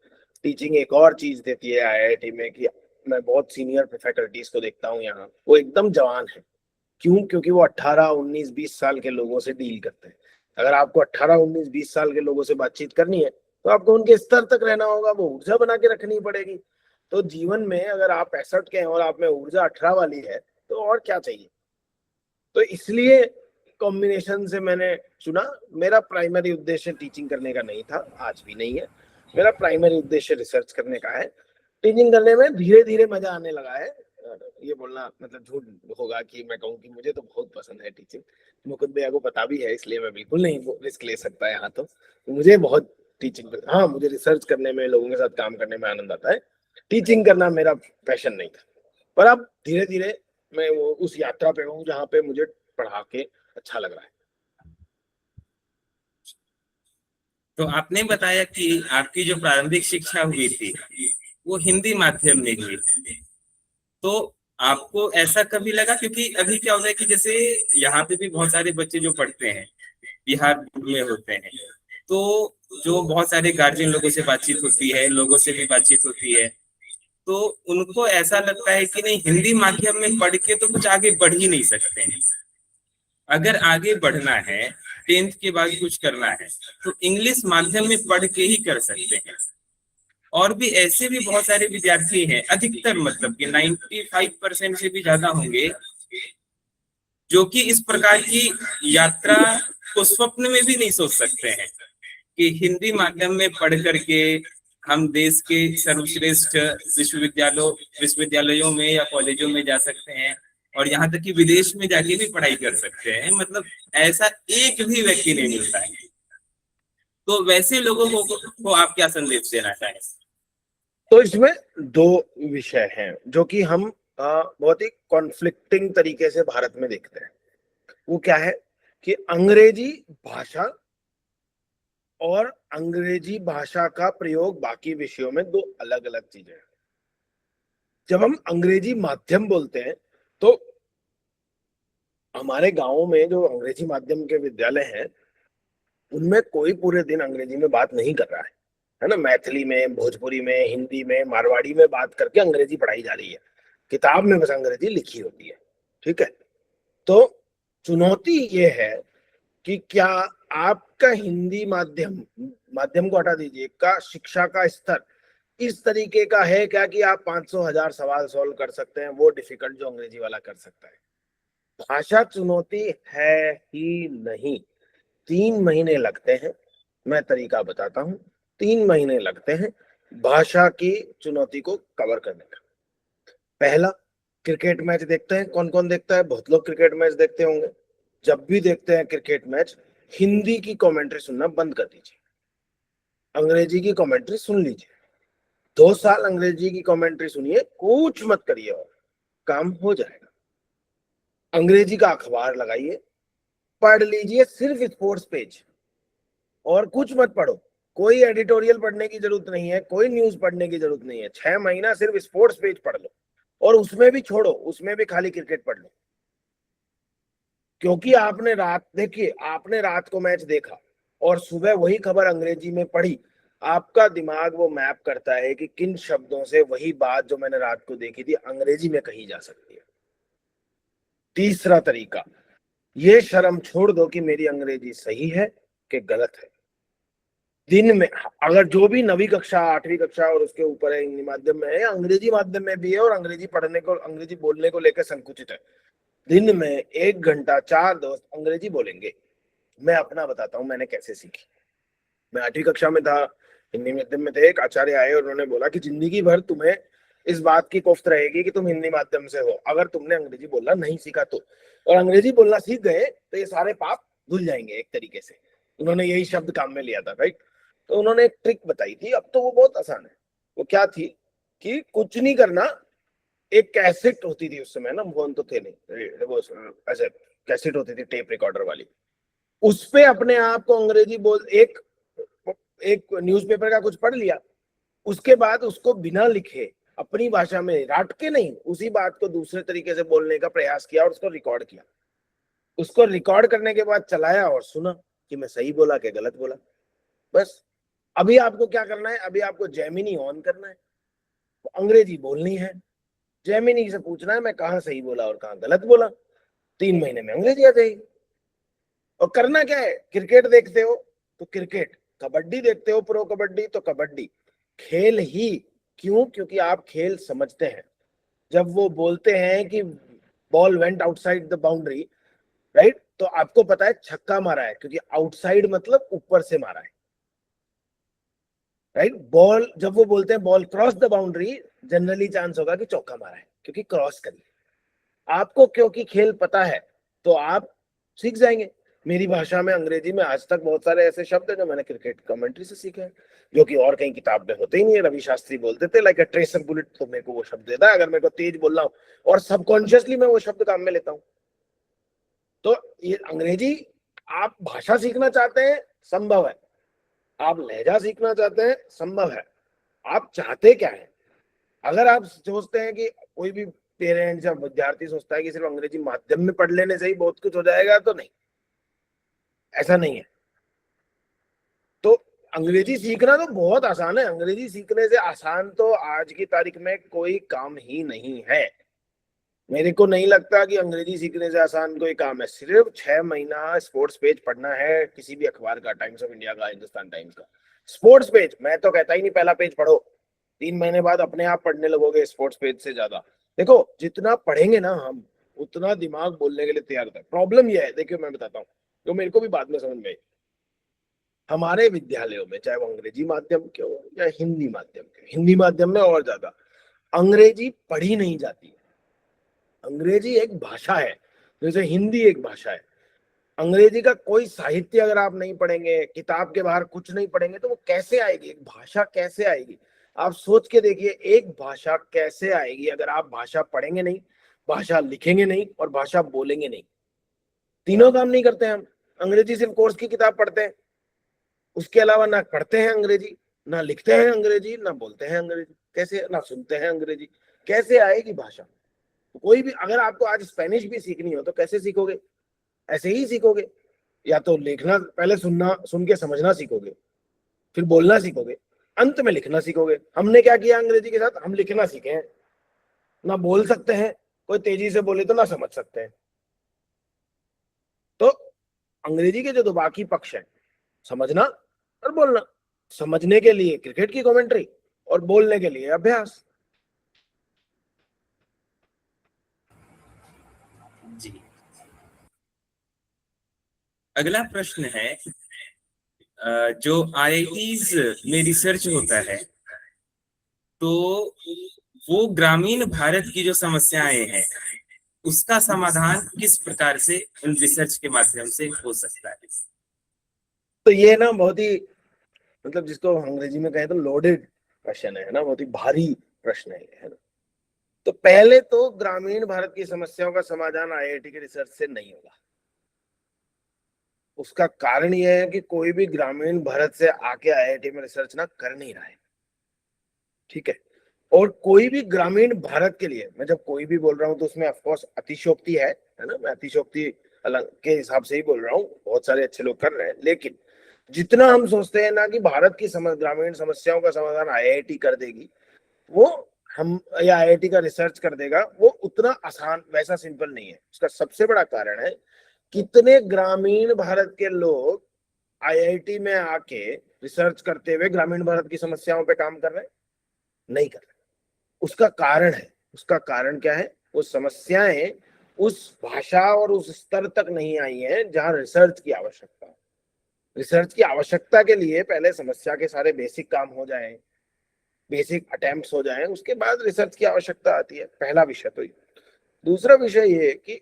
[SPEAKER 4] टीचिंग एक और चीज देती है आईआईटी में कि मैं बहुत सीनियर फैकल्टीज को देखता हूँ यहाँ, वो एकदम जवान है। क्यों? क्योंकि वो 18, 19, 20 साल के लोगों से डील करते हैं। अगर आपको 18, 19, 20 साल के लोगों से बातचीत करनी है तो आपको उनके स्तर तक रहना होगा, वो ऊर्जा बना के रखनी पड़ेगी। तो जीवन में अगर आप 65 के हैं और आप में ऊर्जा 18 वाली है, तो और क्या चाहिए। तो इसलिए कॉम्बिनेशन से मैंने चुना। मेरा प्राइमरी उद्देश्य टीचिंग करने का नहीं था, आज भी नहीं है। मेरा प्राइमरी उद्देश्य रिसर्च करने का है। टीचिंग करने में धीरे धीरे मजा आने लगा है। ये बोलना मतलब झूठ होगा कि मैं कहूँ कि मुझे तो बहुत पसंद है टीचिंग। मुकुंद भैया को पता भी है, इसलिए मैं बिल्कुल नहीं रिस्क ले सकता यहाँ। तो मुझे बहुत टीचिंग, हाँ मुझे रिसर्च करने में, लोगों के साथ काम करने में आनंद आता है। टीचिंग करना मेरा पैशन नहीं था। पर अब धीरे धीरे मैं वो उस यात्रा पे हूँ जहाँ पे मुझे पढ़ा के अच्छा लग रहा है।
[SPEAKER 3] तो आपने बताया कि आपकी जो प्रारंभिक शिक्षा हुई थी वो हिंदी माध्यम में हुई थी। तो आपको ऐसा कभी लगा, क्योंकि अभी क्या होता है कि जैसे यहाँ पे भी बहुत सारे बच्चे जो पढ़ते हैं बिहार में होते हैं, तो जो बहुत सारे गार्जियन लोगों से बातचीत होती है, लोगों से भी बातचीत होती है, तो उनको ऐसा लगता है कि नहीं, हिंदी माध्यम में पढ़ के तो कुछ आगे बढ़ ही नहीं सकते हैं। अगर आगे बढ़ना है, 10th के बाद कुछ करना है, तो इंग्लिश माध्यम में पढ़ के ही कर सकते हैं। और भी ऐसे भी बहुत सारे विद्यार्थी हैं, अधिकतर मतलब कि 95% से भी ज्यादा होंगे, जो कि इस प्रकार की यात्रा को स्वप्न में भी नहीं सोच सकते हैं कि हिंदी माध्यम में पढ़ करके हम देश के सर्वश्रेष्ठ विश्वविद्यालयों में या कॉलेजों में जा सकते हैं, और यहाँ तक कि विदेश में जाके भी पढ़ाई कर सकते हैं। मतलब ऐसा एक भी व्यक्ति नहीं मिलता है। तो वैसे लोगों को आप क्या संदेश देना चाहें?
[SPEAKER 4] तो इसमें दो विषय हैं जो कि हम बहुत ही कॉन्फ्लिक्टिंग तरीके से भारत में देखते हैं। वो क्या है कि अंग्रेजी भाषा और अंग्रेजी भाषा का प्रयोग बाकी विषयों में दो अलग अलग चीजें हैं। जब हम अंग्रेजी माध्यम बोलते हैं तो हमारे गांवों में जो अंग्रेजी माध्यम के विद्यालय हैं, उनमें कोई पूरे दिन अंग्रेजी में बात नहीं कर रहा है ना। मैथिली में, भोजपुरी में, हिंदी में, मारवाड़ी में बात करके अंग्रेजी पढ़ाई जा रही है। किताब में बस अंग्रेजी लिखी होती है, ठीक है। तो चुनौती ये है कि क्या आपका हिंदी माध्यम, माध्यम को हटा दीजिए, का शिक्षा का स्तर इस तरीके का है क्या कि आप 500,000 सवाल सॉल्व कर सकते हैं, वो डिफिकल्ट जो अंग्रेजी वाला कर सकता है। भाषा चुनौती है ही नहीं। 3 महीने लगते हैं, मैं तरीका बताता हूँ। 3 महीने लगते हैं भाषा की चुनौती को कवर करने का। पहला, क्रिकेट मैच देखते हैं, कौन कौन देखता है? बहुत लोग क्रिकेट मैच देखते होंगे। जब भी देखते हैं क्रिकेट मैच, हिंदी की कमेंट्री सुनना बंद कर दीजिए, अंग्रेजी की कमेंट्री सुन लीजिए। 2 साल अंग्रेजी की कमेंट्री सुनिए, कुछ मत करिए और काम हो जाएगा। अंग्रेजी का अखबार लगाइए, पढ़ लीजिए सिर्फ स्पोर्ट्स पेज, और कुछ मत पढ़ो। कोई एडिटोरियल पढ़ने की जरूरत नहीं है, कोई न्यूज पढ़ने की जरूरत नहीं है। 6 महीना सिर्फ स्पोर्ट्स पेज पढ़ लो, और उसमें भी छोड़ो, उसमें भी खाली क्रिकेट पढ़ लो। क्योंकि आपने रात को मैच देखा और सुबह वही खबर अंग्रेजी में पढ़ी, आपका दिमाग वो मैप करता है कि किन शब्दों से वही बात जो मैंने रात को देखी थी अंग्रेजी में कही जा सकती है। तीसरा तरीका, ये शर्म छोड़ दो कि मेरी अंग्रेजी सही है कि गलत है। दिन में अगर जो भी 9वीं कक्षा 8वीं कक्षा और उसके ऊपर है, हिंदी माध्यम में है या अंग्रेजी माध्यम में भी है, और अंग्रेजी पढ़ने को, अंग्रेजी बोलने को लेकर संकुचित है, दिन में 1 घंटा 4 दोस्त अंग्रेजी बोलेंगे। मैं अपना बताता हूँ मैंने कैसे सीखी। मैं 8वीं कक्षा में था, हिंदी माध्यम में थे। एक आचार्य आए और उन्होंने बोला कि जिंदगी भर तुम्हें इस बात की कोफ्त रहेगी कि तुम हिंदी माध्यम से हो, अगर तुमने अंग्रेजी बोलना नहीं सीखा तो। और अंग्रेजी बोलना सीख गए तो ये सारे पाप धुल जाएंगे एक तरीके से। उन्होंने यही शब्द काम में लिया था, राइट। तो उन्होंने एक ट्रिक बताई थी, अब तो वो बहुत आसान है। वो क्या थी कि कुछ नहीं करना, एक कैसेट होती थी उस समय ना, फोन तो थे नहीं, वो ऐसे कैसेट होती थी टेप रिकॉर्डर वाली, उस पे अपने आप को अंग्रेजी बोल, एक न्यूज़पेपर का कुछ पढ़ लिया, उसके बाद उसको बिना लिखे अपनी भाषा में रट के नहीं, उसी बात को दूसरे तरीके से बोलने का प्रयास किया और उसको रिकॉर्ड किया। उसको रिकॉर्ड करने के बाद चलाया और सुना कि मैं सही बोला कि गलत बोला। बस अभी आपको क्या करना है, अभी आपको जेमिनी ऑन करना है, तो अंग्रेजी बोलनी है, जेमिनी से पूछना है मैं कहाँ सही बोला और कहाँ गलत बोला। 3 महीने में अंग्रेजी आ जाएगी। और करना क्या है, क्रिकेट देखते हो तो क्रिकेट, कबड्डी देखते हो प्रो कबड्डी तो कबड्डी, खेल ही क्यों, क्योंकि आप खेल समझते हैं। जब वो बोलते हैं कि ball went outside the boundary, right, तो आपको पता है छक्का मारा है, क्योंकि आउटसाइड मतलब ऊपर से मारा है, राइट। बॉल, जब वो बोलते हैं ball cross the boundary, generally chance होगा कि चौका मारा है, क्योंकि क्रॉस करी। आपको क्योंकि खेल पता है तो आप सीख जाएंगे। मेरी भाषा में, अंग्रेजी में आज तक बहुत सारे ऐसे शब्द हैं जो मैंने क्रिकेट कमेंट्री से सीखे हैं, जो कि और कहीं किताब में होते ही नहीं है। रवि शास्त्री बोलते थे लाइक अ ट्रेसर बुलेट, तो मेरे को वो शब्द देता है अगर मेरे को तेज बोल रहा हूँ, और सबकॉन्शियसली मैं वो शब्द काम में लेता हूँ। तो ये अंग्रेजी, आप भाषा सीखना चाहते हैं, संभव है। आप लहजा सीखना चाहते हैं, संभव है। आप चाहते क्या है? अगर आप सोचते हैं कि कोई भी पेरेंट्स या विद्यार्थी सोचता है कि सिर्फ अंग्रेजी माध्यम में पढ़ लेने से ही बहुत कुछ हो जाएगा, तो नहीं, ऐसा नहीं है। तो अंग्रेजी सीखना तो बहुत आसान है, अंग्रेजी सीखने से आसान तो आज की तारीख में कोई काम ही नहीं है। मेरे को नहीं लगता कि अंग्रेजी सीखने से आसान कोई काम है। सिर्फ 6 महीना स्पोर्ट्स पेज पढ़ना है, किसी भी अखबार का, टाइम्स ऑफ इंडिया का, हिंदुस्तान टाइम्स का स्पोर्ट्स पेज। मैं तो कहता ही नहीं पहला पेज पढ़ो, 3 महीने बाद अपने आप पढ़ने लगोगे स्पोर्ट्स पेज से ज्यादा। देखो जितना पढ़ेंगे ना हम, उतना दिमाग बोलने के लिए तैयार होता है। प्रॉब्लम यह है, देखियो मैं बताता हूँ, जो मेरे को भी बाद में समझ में आई। हमारे विद्यालयों में, चाहे वो अंग्रेजी माध्यम के हो या हिंदी माध्यम के, हिंदी माध्यम में और ज्यादा अंग्रेजी पढ़ी नहीं जाती है। अंग्रेजी एक भाषा है, जैसे हिंदी एक भाषा है। अंग्रेजी का कोई साहित्य अगर आप नहीं पढ़ेंगे, किताब के बाहर कुछ नहीं पढ़ेंगे, तो वो कैसे आएगी? एक भाषा कैसे आएगी? आप सोच के देखिए, एक भाषा कैसे आएगी अगर आप भाषा पढ़ेंगे नहीं, भाषा लिखेंगे नहीं और भाषा बोलेंगे नहीं। तीनों काम नहीं करते हैं हम। अंग्रेजी सिर्फ कोर्स की किताब पढ़ते हैं, उसके अलावा ना पढ़ते हैं अंग्रेजी, ना लिखते हैं अंग्रेजी, ना बोलते हैं अंग्रेजी, कैसे, ना सुनते हैं अंग्रेजी। कैसे आएगी भाषा? कोई भी, अगर आपको आज स्पेनिश भी सीखनी हो तो कैसे सीखोगे? ऐसे ही सीखोगे, या तो लिखना, पहले सुनना, सुन के समझना सीखोगे, फिर बोलना सीखोगे, अंत में लिखना सीखोगे। हमने क्या किया अंग्रेजी के साथ, हम लिखना सीखे हैं। ना बोल सकते हैं, कोई तेजी से बोले तो ना समझ सकते हैं। तो अंग्रेजी के जो दो बाकी पक्ष हैं, समझना और बोलना। समझने के लिए क्रिकेट की कमेंट्री और बोलने के लिए अभ्यास।
[SPEAKER 3] जी। अगला प्रश्न है, जो आईआईटीज में रिसर्च होता है, तो वो ग्रामीण भारत की जो समस्याएं हैं उसका समाधान किस प्रकार से इन रिसर्च के माध्यम से हो सकता है?
[SPEAKER 4] तो ये ना बहुत ही मतलब जिसको अंग्रेजी में कहें तो लोडेड क्वेश्चन है ना, बहुत ही भारी प्रश्न है ना। तो पहले तो ग्रामीण भारत की समस्याओं का समाधान आईआईटी के रिसर्च से नहीं होगा। उसका कारण यह है कि कोई भी ग्रामीण भारत से आके आईआईटी में रिसर्च ना कर नहीं रहा है, ठीक है। और कोई भी ग्रामीण भारत के लिए, मैं जब कोई भी बोल रहा हूँ तो उसमें ऑफकोर्स अतिशोक्ति है ना, मैं अतिशोक्ति अलग के हिसाब से ही बोल रहा हूँ, बहुत सारे अच्छे लोग कर रहे हैं, लेकिन जितना हम सोचते हैं ना कि भारत की ग्रामीण समस्याओं का समाधान आईआईटी कर देगी, वो हम या आईआईटी का रिसर्च कर देगा, वो उतना आसान वैसा सिंपल नहीं है। उसका सबसे बड़ा कारण है कितने ग्रामीण भारत के लोग आईआईटी में आके रिसर्च करते हुए ग्रामीण भारत की समस्याओं पे काम कर रहे हैं, नहीं कर रहे। उसका कारण है, उसका कारण क्या है, वो समस्याएं उस भाषा और उस स्तर तक नहीं आई हैं जहां रिसर्च की आवश्यकता है। रिसर्च की आवश्यकता के लिए पहले समस्या के सारे बेसिक काम हो जाए, बेसिक अटेम्प्ट्स हो जाए, उसके बाद रिसर्च की आवश्यकता आती है। पहला विषय तो ये। दूसरा विषय ये है कि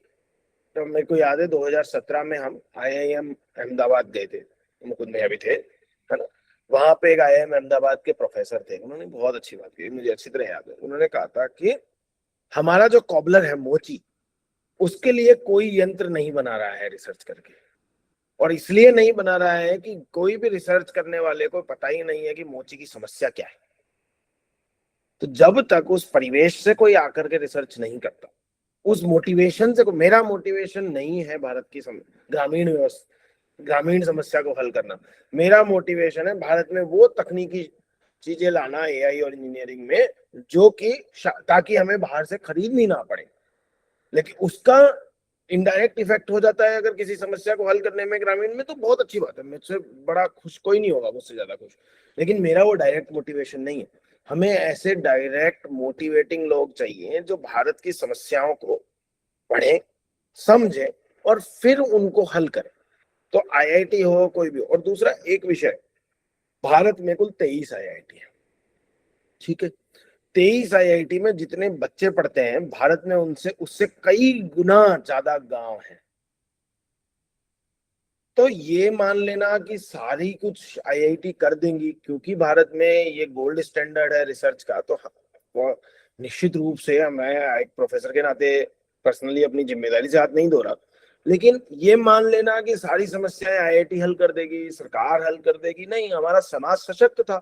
[SPEAKER 4] तो मेरे को याद है 2017 में हम आईआईएम अहमदाबाद गए थे, मुकुंद भैया भी थे, है ना। वहां पे एक आईआईएम अहमदाबाद के प्रोफेसर थे, उन्होंने बहुत अच्छी बात की, मुझे अच्छी तरह याद है। उन्होंने कहा था कि हमारा जो कॉबलर है मोची, उसके लिए कोई यंत्र नहीं बना रहा है रिसर्च करके, और इसलिए नहीं बना रहा है कि कोई भी रिसर्च करने वाले को पता ही नहीं है कि मोची की समस्या क्या है। तो जब तक उस परिवेश से कोई आकर के रिसर्च नहीं करता, उस मोटिवेशन से, मेरा मोटिवेशन नहीं है भारत की ग्रामीण समस्या को हल करना, मेरा मोटिवेशन है भारत में वो तकनीकी चीजें लाना एआई और इंजीनियरिंग में जो कि ताकि हमें बाहर से खरीदनी ना पड़े। लेकिन उसका इनडायरेक्ट इफेक्ट हो जाता है अगर किसी समस्या को हल करने में ग्रामीण में, तो बहुत अच्छी बात है, मुझसे बड़ा खुश कोई नहीं होगा, मुझसे ज्यादा खुश। लेकिन मेरा वो डायरेक्ट मोटिवेशन नहीं है। हमें ऐसे डायरेक्ट मोटिवेटिंग लोग चाहिए जो भारत की समस्याओं को पढ़े, समझे और फिर उनको हल करें। तो आईआईटी हो कोई भी। और दूसरा एक विषय, भारत में कुल 23 आईआईटी है, ठीक है। 23 आईआईटी में जितने बच्चे पढ़ते हैं भारत में, उनसे उससे कई गुना ज्यादा गांव हैं। तो ये मान लेना कि सारी कुछ आईआईटी कर देंगी क्योंकि भारत में ये गोल्ड स्टैंडर्ड है रिसर्च का, तो वो निश्चित रूप से मैं एक प्रोफेसर के नाते पर्सनली अपनी जिम्मेदारी से हाथ नहीं धो रहा, लेकिन ये मान लेना कि सारी समस्याएं आईआईटी हल कर देगी, सरकार हल कर देगी, नहीं। हमारा समाज सशक्त था,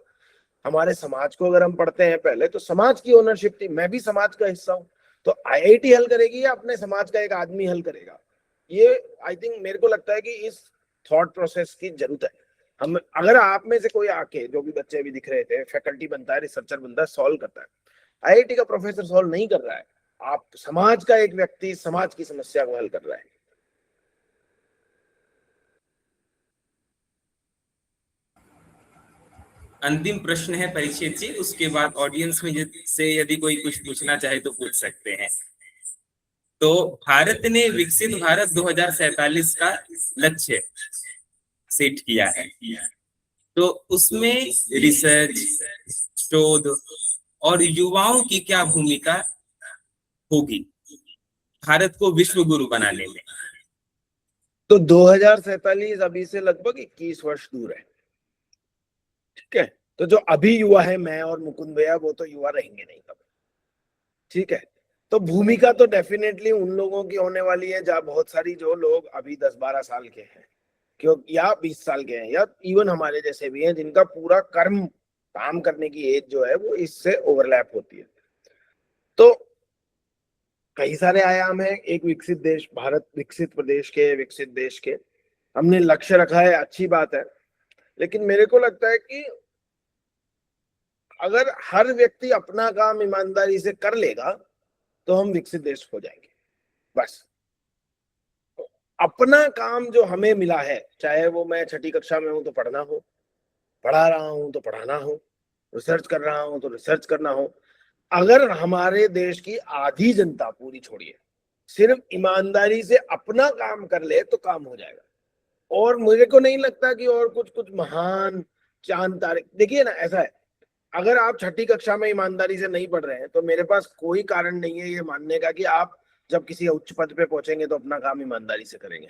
[SPEAKER 4] हमारे समाज को अगर हम पढ़ते हैं पहले, तो समाज की ओनरशिप थी, मैं भी समाज का हिस्सा हूं। तो आईआईटी हल करेगी या अपने समाज का एक आदमी हल करेगा, ये आई थिंक मेरे को लगता है कि इस थॉट प्रोसेस की जरूरत है। हम अगर आप में से कोई आके, जो भी बच्चे अभी दिख रहे थे, फैकल्टी बनता है, रिसर्चर बनता है, सॉल्व करता है, आईआईटी का प्रोफेसर सॉल्व नहीं कर रहा है, आप समाज का एक व्यक्ति समाज की समस्या को हल कर रहा है।
[SPEAKER 3] अंतिम प्रश्न है परीक्षित जी, उसके बाद ऑडियंस में से यदि कोई कुछ पूछना चाहे तो पूछ सकते हैं। तो भारत ने विकसित भारत 2047 का लक्ष्य सेट किया है, तो उसमें रिसर्च, शोध और युवाओं की क्या भूमिका होगी भारत को विश्व गुरु बनाने में?
[SPEAKER 4] तो 2047 अभी से लगभग 21 वर्ष दूर है, ठीक है। तो जो अभी युवा है, मैं और मुकुंद भैया, वो तो युवा रहेंगे नहीं तब, ठीक है। तो भूमिका तो डेफिनेटली उन लोगों की होने वाली है जहाँ बहुत सारी जो लोग अभी 10-12 साल के हैं, क्यों, या 20 साल के हैं, या इवन हमारे जैसे भी हैं जिनका पूरा कर्म काम करने की एज जो है वो इससे ओवरलैप होती है। तो कई सारे आयाम हैं एक विकसित देश, भारत विकसित प्रदेश के, विकसित देश के, हमने लक्ष्य रखा है, अच्छी बात है। लेकिन मेरे को लगता है कि अगर हर व्यक्ति अपना काम ईमानदारी से कर लेगा तो हम विकसित देश हो जाएंगे। बस अपना काम जो हमें मिला है, चाहे वो मैं छठी कक्षा में हूं तो पढ़ना हो, पढ़ा रहा हूं तो पढ़ाना हो, रिसर्च कर रहा हूं तो रिसर्च करना हो, अगर हमारे देश की आधी जनता, पूरी छोड़िए, सिर्फ ईमानदारी से अपना काम कर ले तो काम हो जाएगा। और मुझे को नहीं लगता कि और कुछ महान चांद तारे, देखिए ना, ऐसा है अगर आप छठी कक्षा में ईमानदारी से नहीं पढ़ रहे हैं तो मेरे पास कोई कारण नहीं है ये मानने का कि आप जब किसी उच्च पद पे पहुंचेंगे तो अपना काम ईमानदारी से करेंगे।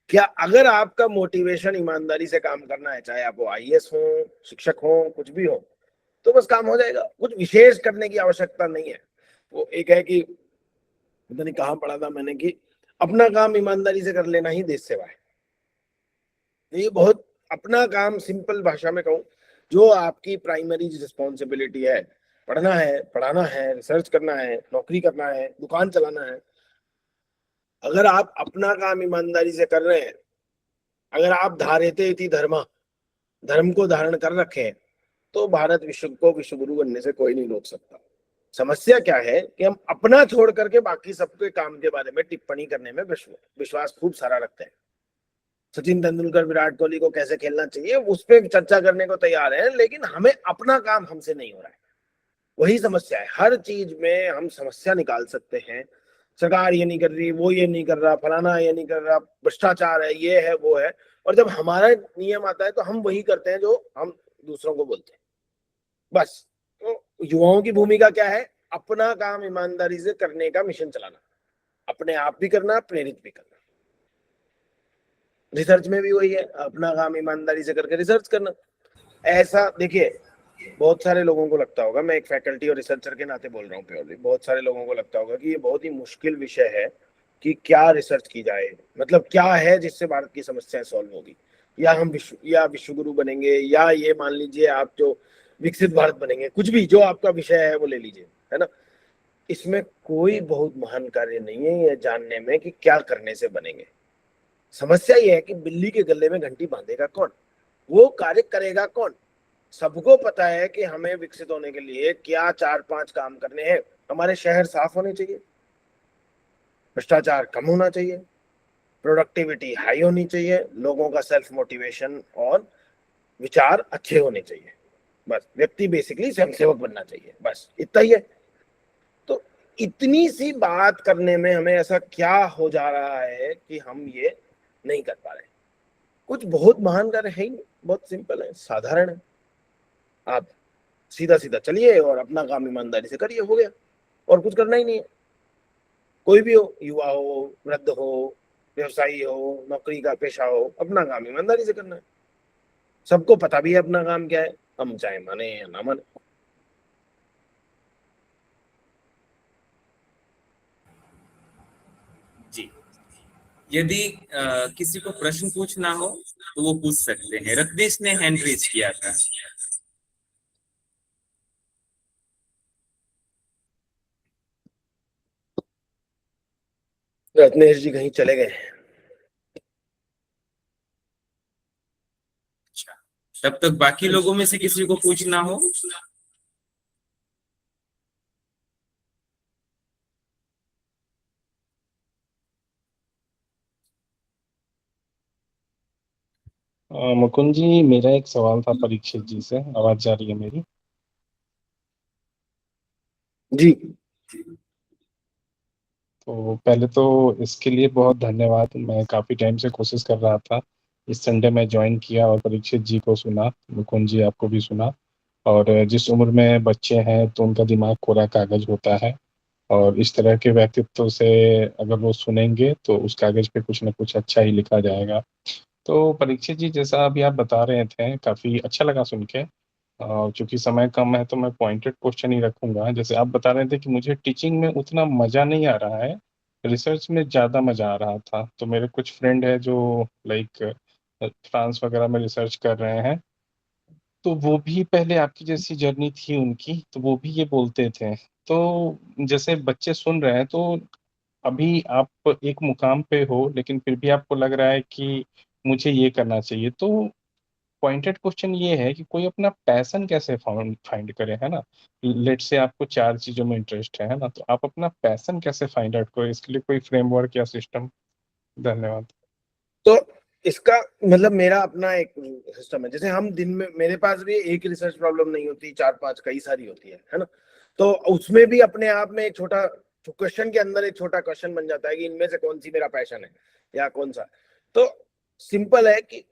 [SPEAKER 4] क्या अगर आपका मोटिवेशन ईमानदारी से काम करना है, चाहे आप वो आईएएस हो, शिक्षक हो, कुछ भी हो, तो बस काम हो जाएगा। कुछ विशेष करने की आवश्यकता नहीं है। वो एक है कि पता नहीं कहाँ पढ़ा था मैंने कि अपना काम ईमानदारी से कर लेना ही देश सेवा है। ये बहुत अपना काम, सिंपल भाषा में कहूँ, जो आपकी प्राइमरी रिस्पॉन्सिबिलिटी है, पढ़ना है, पढ़ाना है, रिसर्च करना है, नौकरी करना है, दुकान चलाना है, अगर आप अपना काम ईमानदारी से कर रहे हैं, अगर आप धारेते इति धर्मा, धर्म को धारण कर रखे हैं, तो भारत विश्व को विश्व गुरु बनने से कोई नहीं रोक सकता। समस्या क्या है कि हम अपना छोड़ करके बाकी सबके काम के बारे में टिप्पणी करने में विश्वास खूब सारा रखते हैं। सचिन तेंदुलकर, विराट कोहली को कैसे खेलना चाहिए उस पर चर्चा करने को तैयार है, लेकिन हमें अपना काम हमसे नहीं हो रहा है। वही समस्या है। हर चीज में हम समस्या निकाल सकते हैं। सरकार ये नहीं कर रही, वो ये नहीं कर रहा, फलाना ये नहीं कर रहा, भ्रष्टाचार है, ये है, वो है। और जब हमारा नियम आता है तो हम वही करते हैं जो हम दूसरों को बोलते हैं। बस तो युवाओं की भूमिका क्या है? अपना काम ईमानदारी से करने का मिशन चलाना, अपने आप भी करना, प्रेरित भी करना। रिसर्च में भी वही है, अपना काम ईमानदारी से करके रिसर्च करना। ऐसा देखिए, बहुत सारे लोगों को लगता होगा, मैं एक फैकल्टी और रिसर्चर के नाते बोल रहा हूँ प्योरली, बहुत सारे लोगों को लगता होगा कि ये बहुत ही मुश्किल विषय है कि क्या रिसर्च की जाए, मतलब क्या है जिससे भारत की समस्याएं सॉल्व होगी, या हम विश्व गुरु बनेंगे, या ये मान लीजिए आप जो विकसित भारत बनेंगे, कुछ भी जो आपका विषय है वो ले लीजिए, है ना। इसमें कोई बहुत महान कार्य नहीं है ये जानने में कि क्या करने से बनेंगे। समस्या ये है कि बिल्ली के गले में घंटी बांधेगा कौन, वो कार्य करेगा कौन। सबको पता है कि हमें विकसित होने के लिए क्या 4-5 काम करने हैं। हमारे शहर साफ होने चाहिए, भ्रष्टाचार कम होना चाहिए, प्रोडक्टिविटी हाई होनी चाहिए, लोगों का सेल्फ मोटिवेशन और विचार अच्छे होने चाहिए। बस व्यक्ति बेसिकली स्वयंसेवक बनना चाहिए, बस इतना ही है। तो इतनी सी बात करने में हमें ऐसा क्या हो जा रहा है कि हम ये नहीं कर पा रहे? कुछ बहुत महान कार्य है ही नहीं, बहुत सिंपल है, साधारण है। आप सीधा सीधा चलिए और अपना काम ईमानदारी से करिए, हो गया। और कुछ करना ही नहीं है। कोई भी हो, युवा हो, वृद्ध हो, व्यवसायी हो, नौकरी का पेशा हो, अपना काम ईमानदारी से करना है। सबको पता भी है अपना काम क्या है, हम चाहे माने या ना माने।
[SPEAKER 3] जी, यदि किसी को प्रश्न पूछना हो तो वो पूछ सकते हैं। रत्नेश ने हैंड रेज किया था।
[SPEAKER 4] रत्नेश जी कहीं चले गए।
[SPEAKER 3] अच्छा, तब तक बाकी लोगों में से किसी को पूछना हो?
[SPEAKER 1] मुकुंद जी, मेरा एक सवाल था परीक्षित जी से। आवाज जा रही है मेरी?
[SPEAKER 4] जी,
[SPEAKER 1] तो पहले तो इसके लिए बहुत धन्यवाद। मैं काफ़ी टाइम से कोशिश कर रहा था। इस संडे में ज्वाइन किया और परीक्षित जी को सुना, मुकुंद जी आपको भी सुना। और जिस उम्र में बच्चे हैं तो उनका दिमाग कोरा कागज होता है, और इस तरह के व्यक्तित्व से अगर वो सुनेंगे तो उस कागज पे कुछ ना कुछ अच्छा ही लिखा जाएगा। तो परीक्षित जी, जैसा अभी आप बता रहे थे, काफ़ी अच्छा लगा सुन के। चूंकि समय कम है तो मैं पॉइंटेड क्वेश्चन ही रखूंगा। जैसे आप बता रहे थे कि मुझे टीचिंग में उतना मज़ा नहीं आ रहा है, रिसर्च में ज़्यादा मज़ा आ रहा था। तो मेरे कुछ फ्रेंड है जो लाइक फ्रांस वगैरह में रिसर्च कर रहे हैं, तो वो भी पहले आपकी जैसी जर्नी थी उनकी, तो वो भी ये बोलते थे। तो जैसे बच्चे सुन रहे हैं, तो अभी आप एक मुकाम पे हो लेकिन फिर भी आपको लग रहा है कि मुझे ये करना चाहिए। तो पॉइंटेड क्वेश्चन ये है कि कोई अपना पैशन कैसे फाउंड फाइंड करे, है ना। लेट से आपको 4 चीजों में इंटरेस्ट है ना, तो आप अपना पैशन कैसे फाइंड आउट करो, इसके लिए कोई फ्रेमवर्क या सिस्टम? धन्यवाद।
[SPEAKER 4] तो इसका मतलब मेरा अपना एक सिस्टम है। जैसे हम दिन में, मेरे पास भी एक रिसर्च प्रॉब्लम नहीं होती, 4-5 कई सारी होती है ना। तो उसमें भी अपने आप में एक छोटा क्वेश्चन के अंदर एक छोटा क्वेश्चन बन जाता है कि इनमें से कौन सी मेरा पैशन है या कौन सा। तो सिंपल है कि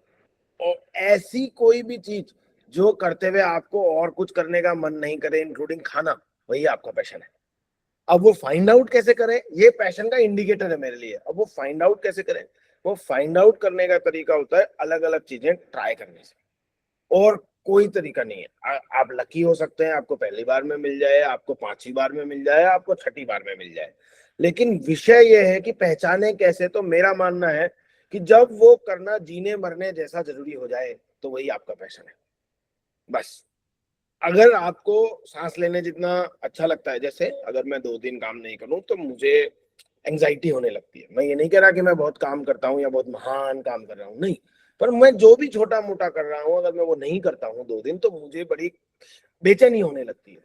[SPEAKER 4] ऐसी कोई भी चीज जो करते हुए आपको और कुछ करने का मन नहीं करे, इंक्लूडिंग खाना, वही आपका पैशन है। अब वो फाइंड आउट कैसे करें, ये पैशन का इंडिकेटर है मेरे लिए। अब वो फाइंड आउट कैसे करें, वो फाइंड आउट करने का तरीका होता है अलग अलग चीजें ट्राई करने से, और कोई तरीका नहीं है। आप लकी हो सकते हैं, आपको पहली बार में मिल जाए, आपको 5वीं बार में मिल जाए, आपको 6ठी बार में मिल जाए, लेकिन विषय ये है कि पहचाने कैसे। तो मेरा मानना है कि जब वो करना जीने मरने जैसा जरूरी हो जाए तो वही आपका पैशन है। बस अगर आपको सांस लेने जितना अच्छा लगता है, जैसे अगर मैं 2 दिन काम नहीं करूं तो मुझे एंजाइटी होने लगती है। मैं ये नहीं कह रहा कि मैं बहुत काम करता हूं या बहुत महान काम कर रहा हूं, नहीं, पर मैं जो भी छोटा मोटा कर रहा हूं, अगर मैं वो नहीं करता हूं 2 दिन, तो मुझे बड़ी बेचैनी होने लगती है।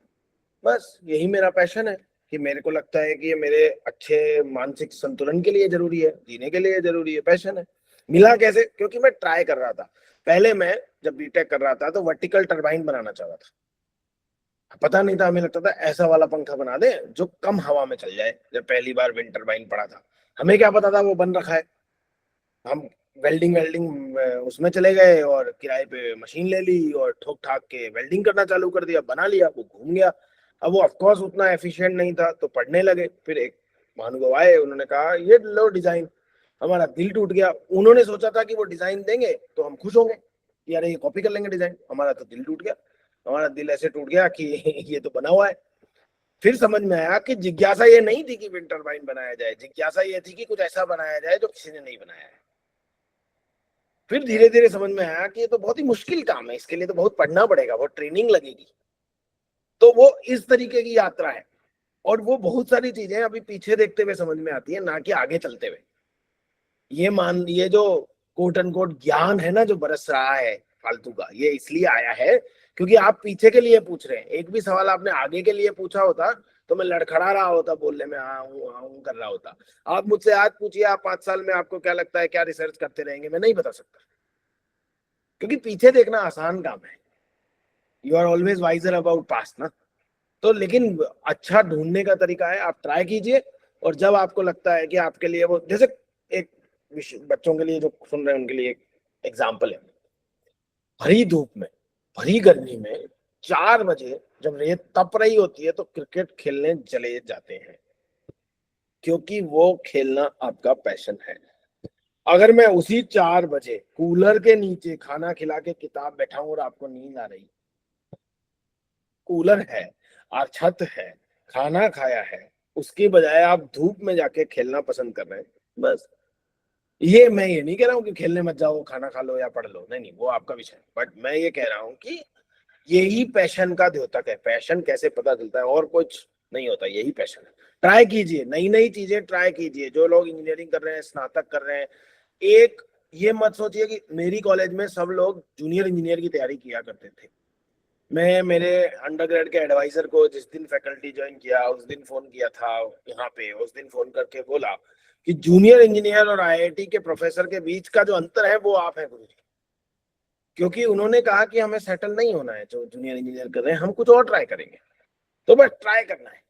[SPEAKER 4] बस यही मेरा पैशन है कि मेरे को लगता है कि ये मेरे अच्छे मानसिक संतुलन के लिए जरूरी है, जीने के लिए जरूरी है, पैशन है। मिला कैसे, क्योंकि मैं ट्राई कर रहा था। पहले मैं जब बीटेक कर रहा था तो वर्टिकल टरबाइन बनाना चाह रहा था। पता नहीं था, हमें लगता था ऐसा वाला पंखा बना दे जो कम हवा में चल जाए। जब पहली बार विंड टरबाइन पड़ा था, हमें क्या पता था वो बन रखा है। हम वेल्डिंग वेल्डिंग उसमें चले गए और किराए पे मशीन ले ली और ठोक ठाक के वेल्डिंग करना चालू कर दिया, बना लिया, वो घूम गया। अब वो ऑफकोर्स उतना एफिशिएंट नहीं था, तो पढ़ने लगे। फिर एक महानुभाव आए, उन्होंने कहा ये लो डिजाइन। हमारा दिल टूट गया। उन्होंने सोचा था कि वो डिजाइन देंगे तो हम खुश होंगे, यार ये कॉपी कर लेंगे डिजाइन। हमारा तो दिल टूट गया। हमारा दिल ऐसे टूट गया कि ये तो बना हुआ है। फिर समझ में आया कि जिज्ञासा ये नहीं थी कि विंड टरबाइन बनाया जाए, जिज्ञासा ये थी कि कुछ ऐसा बनाया जाए जो किसी ने नहीं बनाया है। फिर धीरे धीरे समझ में आया कि ये तो बहुत ही मुश्किल काम है, इसके लिए तो बहुत पढ़ना पड़ेगा, बहुत ट्रेनिंग लगेगी। तो वो इस तरीके की यात्रा है, और वो बहुत सारी चीजें अभी पीछे देखते हुए समझ में आती है, ना कि आगे चलते हुए। ये जो कोट अनकोट ज्ञान है ना जो बरस रहा है फालतू का, ये इसलिए आया है क्योंकि आप पीछे के लिए पूछ रहे हैं। एक भी सवाल आपने आगे के लिए पूछा होता तो मैं लड़खड़ा रहा होता, बोलने में हाँ हूँ कर रहा होता। आप मुझसे आज पूछिए, आप 5 साल में आपको क्या लगता है, क्या रिसर्च करते रहेंगे, मैं नहीं बता सकता, क्योंकि पीछे देखना आसान काम है। You are always wiser about past ना। तो लेकिन अच्छा ढूंढने का तरीका है, आप ट्राई कीजिए, और जब आपको लगता है कि आपके लिए वो, जैसे एक बच्चों के लिए जो सुन रहे हैं उनके लिए एक एग्जाम्पल है। भरी धूप में, भरी गर्मी में 4 बजे जब रेत तप रही होती है तो क्रिकेट खेलने चले जाते हैं, क्योंकि वो खेलना आपका पैशन है। अगर मैं उसी 4 बजे कूलर के नीचे खाना खिला के किताब बैठा हूं और आपको नींद आ रही, कूलर है और छत है, खाना खाया है, उसके बजाय आप धूप में जाके खेलना पसंद कर रहे हैं, बस ये मैं ये नहीं कह रहा हूँ कि खेलने मत जाओ, खाना खा लो या पढ़ लो, नहीं नहीं, वो आपका विषय है। बट मैं ये कह रहा हूँ कि यही पैशन का द्योतक है। पैशन कैसे पता चलता है, और कुछ नहीं होता, यही पैशन है। ट्राई कीजिए, नई नई चीजें ट्राई कीजिए। जो लोग इंजीनियरिंग कर रहे हैं, स्नातक कर रहे हैं, एक ये मत सोचिए कि मेरी कॉलेज में सब लोग जूनियर इंजीनियर की तैयारी किया करते थे। मैं मेरे अंडरग्रेड के एडवाइजर को जिस दिन फैकल्टी ज्वाइन किया उस दिन फोन किया था यहाँ पे, उस दिन फोन करके बोला कि जूनियर इंजीनियर और आईआईटी के प्रोफेसर के बीच का जो अंतर है वो आप हैं गुरुजी। क्योंकि उन्होंने कहा कि हमें सेटल नहीं होना है जो जूनियर इंजीनियर कर रहे हैं, हम कुछ और ट्राई करेंगे। तो बस ट्राई करना है,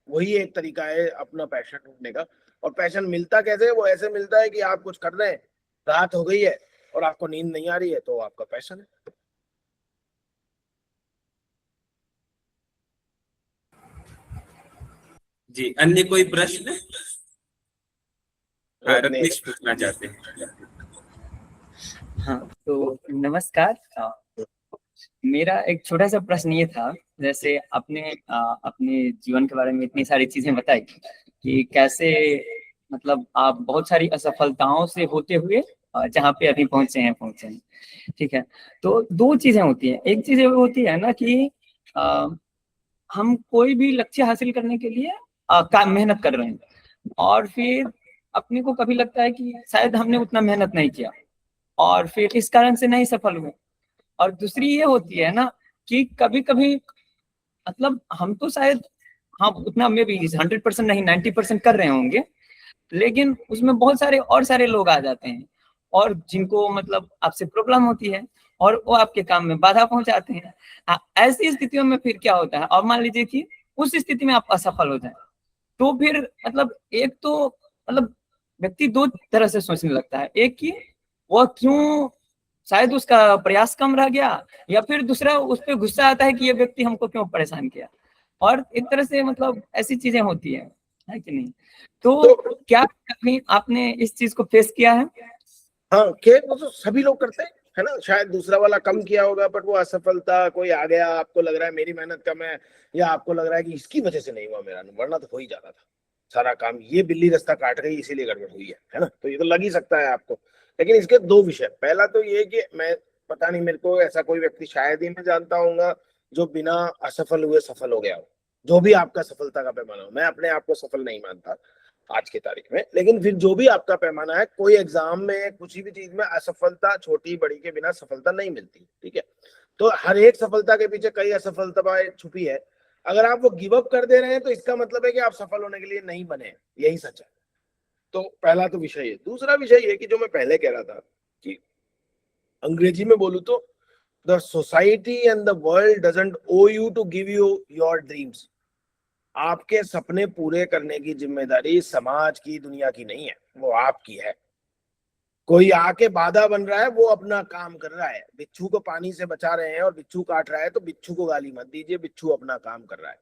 [SPEAKER 4] वही एक तरीका है अपना पैशन ढूंढने का। और पैशन मिलता कैसे, वो ऐसे मिलता है कि आप कुछ कर रहे हैं, रात हो गई है और आपको नींद नहीं आ रही है, तो आपका पैशन है।
[SPEAKER 3] जी, अन्य कोई प्रश्न? रत्नेश पूछना चाहते हैं।
[SPEAKER 2] हाँ, तो नमस्कार। मेरा एक छोटा सा प्रश्न ये था, जैसे आपने अपने जीवन के बारे में इतनी सारी चीजें बताई कि कैसे मतलब आप बहुत सारी असफलताओं से होते हुए जहाँ पे अभी पहुंचे हैं, ठीक है। तो 2 चीजें होती हैं। एक चीज वो होती है ना कि हम कोई भी लक्ष्य हासिल करने के लिए मेहनत कर रहे हैं, और फिर अपने को कभी लगता है कि शायद हमने उतना मेहनत नहीं किया और फिर इस कारण से नहीं सफल हुए। और दूसरी ये होती है ना कि कभी कभी मतलब हम तो शायद हाँ उतना में भी 100% नहीं 90% कर रहे होंगे, लेकिन उसमें बहुत सारे लोग आ जाते हैं और जिनको मतलब आपसे प्रॉब्लम होती है और वो आपके काम में बाधा पहुंचाते हैं। ऐसी स्थितियों में फिर क्या होता है, और मान लीजिए कि उस स्थिति में आप असफल हो जाए, तो फिर मतलब एक तो मतलब व्यक्ति 2 तरह से सोचने लगता है। एक कि वो क्यों शायद उसका प्रयास कम रह गया, या फिर दूसरा उस पर गुस्सा आता है कि ये व्यक्ति हमको क्यों परेशान किया, और एक तरह से मतलब ऐसी चीजें होती है कि नहीं? तो क्या कभी आपने इस चीज को फेस किया है?
[SPEAKER 4] हाँ, खेल वो तो सभी लोग करते हैं, है ना। शायद दूसरा वाला कम किया होगा, बट वो असफलता कोई आ गया, आपको लग रहा है मेरी मेहनत कम है, या आपको लग रहा है कि इसकी वजह से नहीं हुआ मेरा, वरना तो हो ही जाता था सारा काम, ये बिल्ली रास्ता काट गई इसीलिए गड़बड़ हुई है ना। तो ये तो लग ही सकता है आपको। लेकिन इसके दो विषय, पहला तो ये कि मैं पता नहीं, मेरे को ऐसा कोई व्यक्ति शायद ही मैं जानता हूँ जो बिना असफल हुए सफल हो गया हो। जो भी आपका सफलता का पैमाना हो, मैं अपने आप को सफल नहीं मानता आज की तारीख में, लेकिन फिर जो भी आपका पैमाना है, कोई एग्जाम में कुछ भी चीज में असफलता छोटी बड़ी के बिना सफलता नहीं मिलती, ठीक है। तो हर एक सफलता के पीछे कई असफलताएं छुपी है। अगर आप वो गिव अप कर दे रहे हैं तो इसका मतलब है कि आप सफल होने के लिए नहीं बने, यही सच है। तो पहला तो विषय है। दूसरा विषय ये कि जो मैं पहले कह रहा था कि अंग्रेजी में बोलूं तो the society and the world doesn't owe you to give you your dreams. आपके सपने पूरे करने की जिम्मेदारी समाज की, दुनिया की नहीं है, वो आपकी है। कोई आके बाधा बन रहा है, वो अपना काम कर रहा है। बिच्छू को पानी से बचा रहे हैं और बिच्छू काट रहा है, तो बिच्छू को गाली मत दीजिए, बिच्छू अपना काम कर रहा है।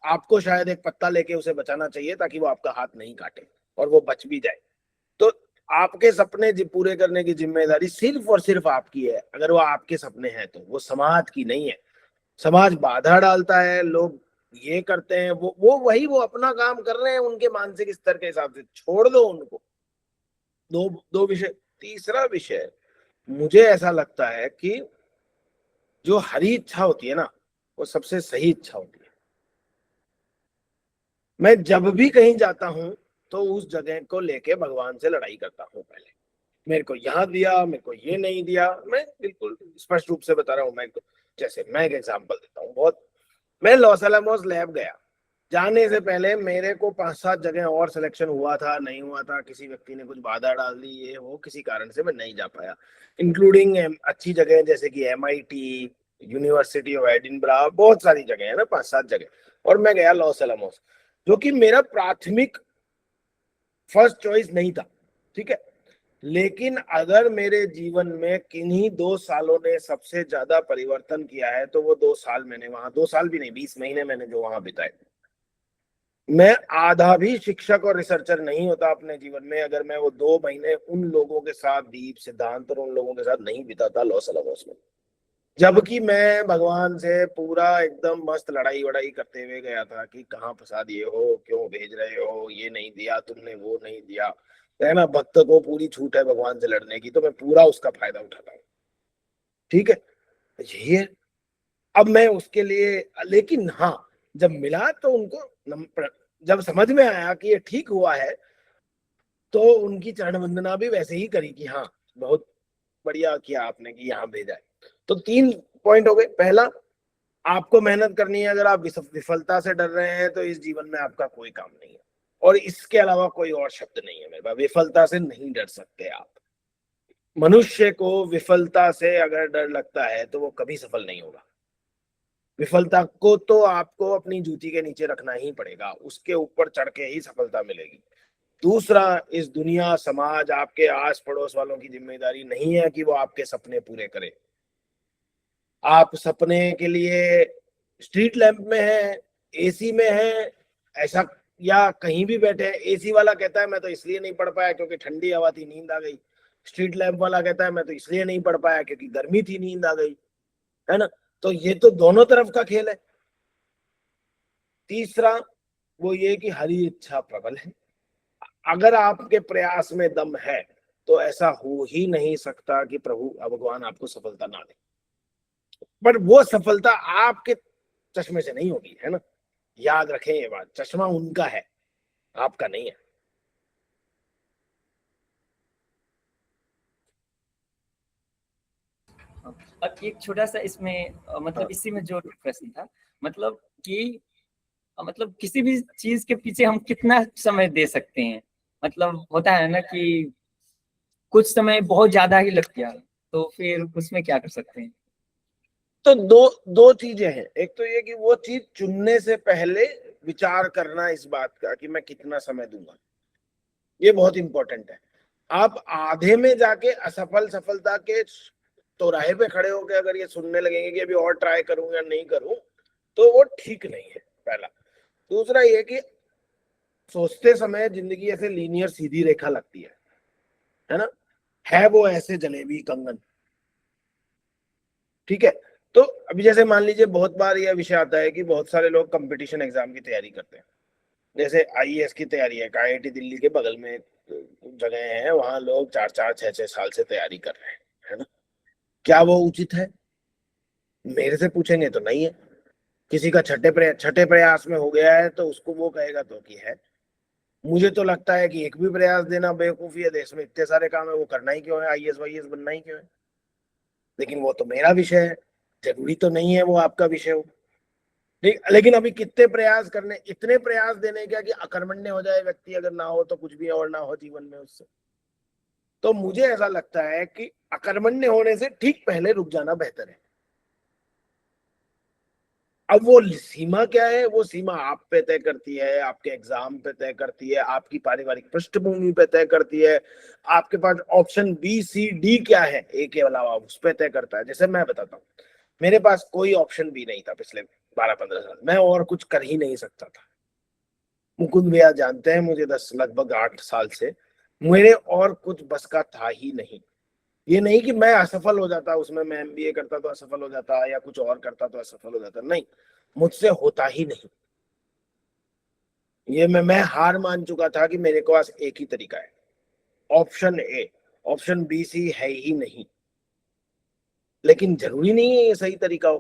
[SPEAKER 4] आपको शायद एक पत्ता लेके उसे बचाना चाहिए ताकि वो आपका हाथ नहीं काटे और वो बच भी जाए। तो आपके सपने पूरे करने की जिम्मेदारी सिर्फ और सिर्फ आपकी है। अगर वो आपके सपने हैं तो वो समाज की नहीं है। समाज बाधा डालता है, लोग ये करते हैं, वो अपना काम कर रहे हैं उनके मानसिक स्तर के हिसाब से, छोड़ दो उनको। दो विषय। तीसरा विषय, मुझे ऐसा लगता है कि जो हरी इच्छा होती है ना, वो सबसे सही इच्छा होती है। मैं जब भी कहीं जाता हूं तो उस जगह को लेके भगवान से लड़ाई करता हूं। पहले मेरे को यहाँ दिया, मेरे को ये नहीं दिया। मैं बिल्कुल स्पष्ट रूप से बता रहा हूँ। जैसे मैं एक एग्जांपल देता हूँ। मैं लॉस एलमोस लैब गया, जाने से पहले मेरे को 5-7 जगह और सिलेक्शन हुआ था, नहीं हुआ था, किसी व्यक्ति ने कुछ बाधा डाल दी, ये वो किसी कारण से मैं नहीं जा पाया। इंक्लूडिंग अच्छी जगह जैसे कि MIT, यूनिवर्सिटी ऑफ एडिनबरा, बहुत सारी जगह है ना, 5-7 जगह। और मैं गया लॉस एलमोस, जो कि मेरा प्राथमिक फर्स्ट चॉइस नहीं था, ठीक है। लेकिन अगर मेरे जीवन में किन्हीं 2 सालों ने सबसे ज्यादा परिवर्तन किया है तो वो 2 साल मैंने वहां, 2 साल भी नहीं, 20 महीने मैंने जो वहां बिताए। मैं आधा भी शिक्षक और रिसर्चर नहीं होता अपने जीवन में अगर मैं वो 2 महीने उन लोगों के साथ, दीप सिद्धांत और उन लोगों के साथ नहीं बिताता लॉस एलमोस में। जबकि मैं भगवान से पूरा एकदम मस्त लड़ाई वड़ाई करते हुए गया था कि कहाँ फंसा दिए हो, क्यों भेज रहे हो, ये नहीं दिया तुमने, वो नहीं दिया, है ना। भक्त को पूरी छूट है भगवान से लड़ने की, तो मैं पूरा उसका फायदा उठाता हूँ, ठीक है। यही है। अब मैं उसके लिए, लेकिन हाँ, जब मिला तो उनको जब समझ में आया कि ये ठीक हुआ है, तो उनकी चरण वंदना भी वैसे ही करी कि हाँ बहुत बढ़िया किया आपने कि यहाँ भेजा है। तो 3 पॉइंट हो गए। पहला, आपको मेहनत करनी है। अगर आप विफलता से डर रहे हैं तो इस जीवन में आपका कोई काम नहीं है, और इसके अलावा कोई और शब्द नहीं है मेरे पास। विफलता से नहीं डर सकते आप। मनुष्य को विफलता से अगर डर लगता है तो वो कभी सफल नहीं होगा। विफलता को तो आपको अपनी जूती के नीचे रखना ही पड़ेगा, उसके ऊपर चढ़ के ही सफलता मिलेगी। दूसरा, इस दुनिया, समाज, आपके आस पड़ोस वालों की जिम्मेदारी नहीं है कि वो आपके सपने पूरे करें। आप सपने के लिए स्ट्रीट लैंप में है, AC में है, ऐसा, या कहीं भी बैठे हैं। AC वाला कहता है मैं तो इसलिए नहीं पढ़ पाया क्योंकि ठंडी हवा थी, नींद आ गई। स्ट्रीट लैंप वाला कहता है मैं तो इसलिए नहीं पढ़ पाया क्योंकि गर्मी थी, नींद आ गई, है ना। तो ये तो दोनों तरफ का खेल है। तीसरा, वो ये कि हरी इच्छा प्रबल है। अगर आपके प्रयास में दम है तो ऐसा हो ही नहीं सकता कि प्रभु भगवान आपको सफलता ना दे। पर वो सफलता आपके चश्मे से नहीं होगी, है ना। याद रखें ये बात, चश्मा उनका है, आपका नहीं है।
[SPEAKER 2] अब एक छोटा सा इसमें मतलब इसी में जो प्रश्न था, मतलब कि मतलब किसी भी चीज के पीछे हम कितना समय दे सकते हैं। मतलब होता है ना कि कुछ समय बहुत ज्यादा ही लग गया, तो फिर उसमें क्या कर सकते हैं?
[SPEAKER 4] तो दो चीजें हैं। एक तो ये कि वो चीज चुनने से पहले विचार करना इस बात का कि मैं कितना समय दूंगा, ये बहुत इंपॉर्टेंट है। आप आधे में जाके असफल सफलता के चौराहे पे खड़े होकर अगर ये सुनने लगेंगे कि अभी और ट्राई करूं या नहीं करूं, तो वो ठीक नहीं है, पहला। दूसरा ये कि सोचते समय जिंदगी ऐसे लीनियर सीधी रेखा लगती है ना, है वो ऐसे जलेबी कंगन, ठीक है। तो अभी जैसे मान लीजिए बहुत बार यह विषय आता है कि बहुत सारे लोग कंपटीशन एग्जाम की तैयारी करते हैं, जैसे आईएएस की तैयारी है, आईआईटी दिल्ली के बगल में जगह है, वहां लोग 4-4 6-6 साल से तैयारी कर रहे हैं, है ना। क्या वो उचित है? मेरे से पूछेंगे तो नहीं है। किसी का छठे प्रयास में हो गया है तो उसको वो कहेगा तो कि है। मुझे तो लगता है कि एक भी प्रयास देना बेवकूफी है, देश में इतने सारे काम है, वो करना ही क्यों है, आईएएस वाईएएस बनना ही क्यों है। लेकिन वो तो मेरा विषय है, जरूरी तो नहीं है वो आपका विषय हो। ठीक, लेकिन अभी कितने प्रयास करने, इतने प्रयास देने क्या कि अकर्मण्य हो जाए व्यक्ति, अगर ना हो तो कुछ भी और ना हो जीवन में उससे। तो मुझे ऐसा लगता है कि अकर्मण्य होने से ठीक पहले रुक जाना बेहतर है। अब वो सीमा क्या है, वो सीमा आप पे तय करती है, आपके एग्जाम पे तय करती है, आपकी पारिवारिक पृष्ठभूमि पे तय करती है, आपके पास ऑप्शन बी सी डी क्या है ए के अलावा, उस पे तय करता है। जैसे मैं बताता हूँ, मेरे पास कोई ऑप्शन बी नहीं था पिछले 12-15 साल, मैं और कुछ कर ही नहीं सकता था। मुकुंद भैया जानते हैं मुझे लगभग 8 साल से, मेरे और कुछ बस का था ही नहीं। ये नहीं कि मैं असफल हो जाता उसमें, मैं एमबीए करता तो असफल हो जाता या कुछ और करता तो असफल हो जाता, नहीं, मुझसे होता ही नहीं। ये मैं हार मान चुका था कि मेरे पास एक ही तरीका है, option A, option B C है ही नहीं। लेकिन जरूरी नहीं है ये सही तरीका हो।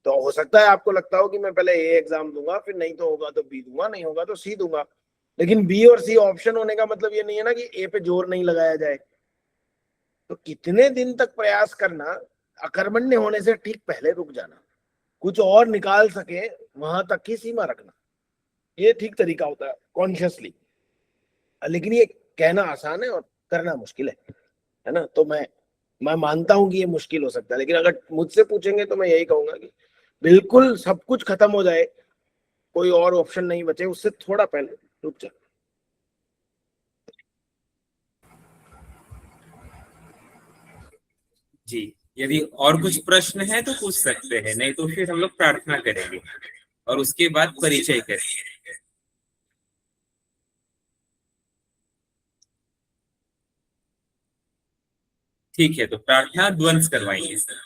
[SPEAKER 4] तो हो सकता है आपको लगता हो कि मैं पहले ए एग्जाम दूंगा, फिर नहीं तो होगा तो बी दूंगा, नहीं होगा तो सी दूंगा। लेकिन बी और सी ऑप्शन होने का मतलब ये नहीं है ना कि ए पे जोर नहीं लगाया जाए। तो कितने दिन तक प्रयास करना, अकर्मण्य होने से ठीक पहले रुक जाना, कुछ और निकाल सके वहां तक की सीमा रखना, ये ठीक तरीका होता है कॉन्शियसली। लेकिन ये कहना आसान है और करना मुश्किल है ना। तो मैं मानता हूं कि ये मुश्किल हो सकता है, लेकिन अगर मुझसे पूछेंगे तो मैं यही कहूंगा कि बिल्कुल सब कुछ खत्म हो जाए, कोई और ऑप्शन नहीं बचे, उससे थोड़ा पहले रुक जा।
[SPEAKER 3] जी, यदि और कुछ प्रश्न है तो पूछ सकते हैं, नहीं तो फिर हम लोग प्रार्थना करेंगे और उसके बाद परिचय करेंगे। ठीक है, तो प्रार्थना ध्वंस करवाइए सर।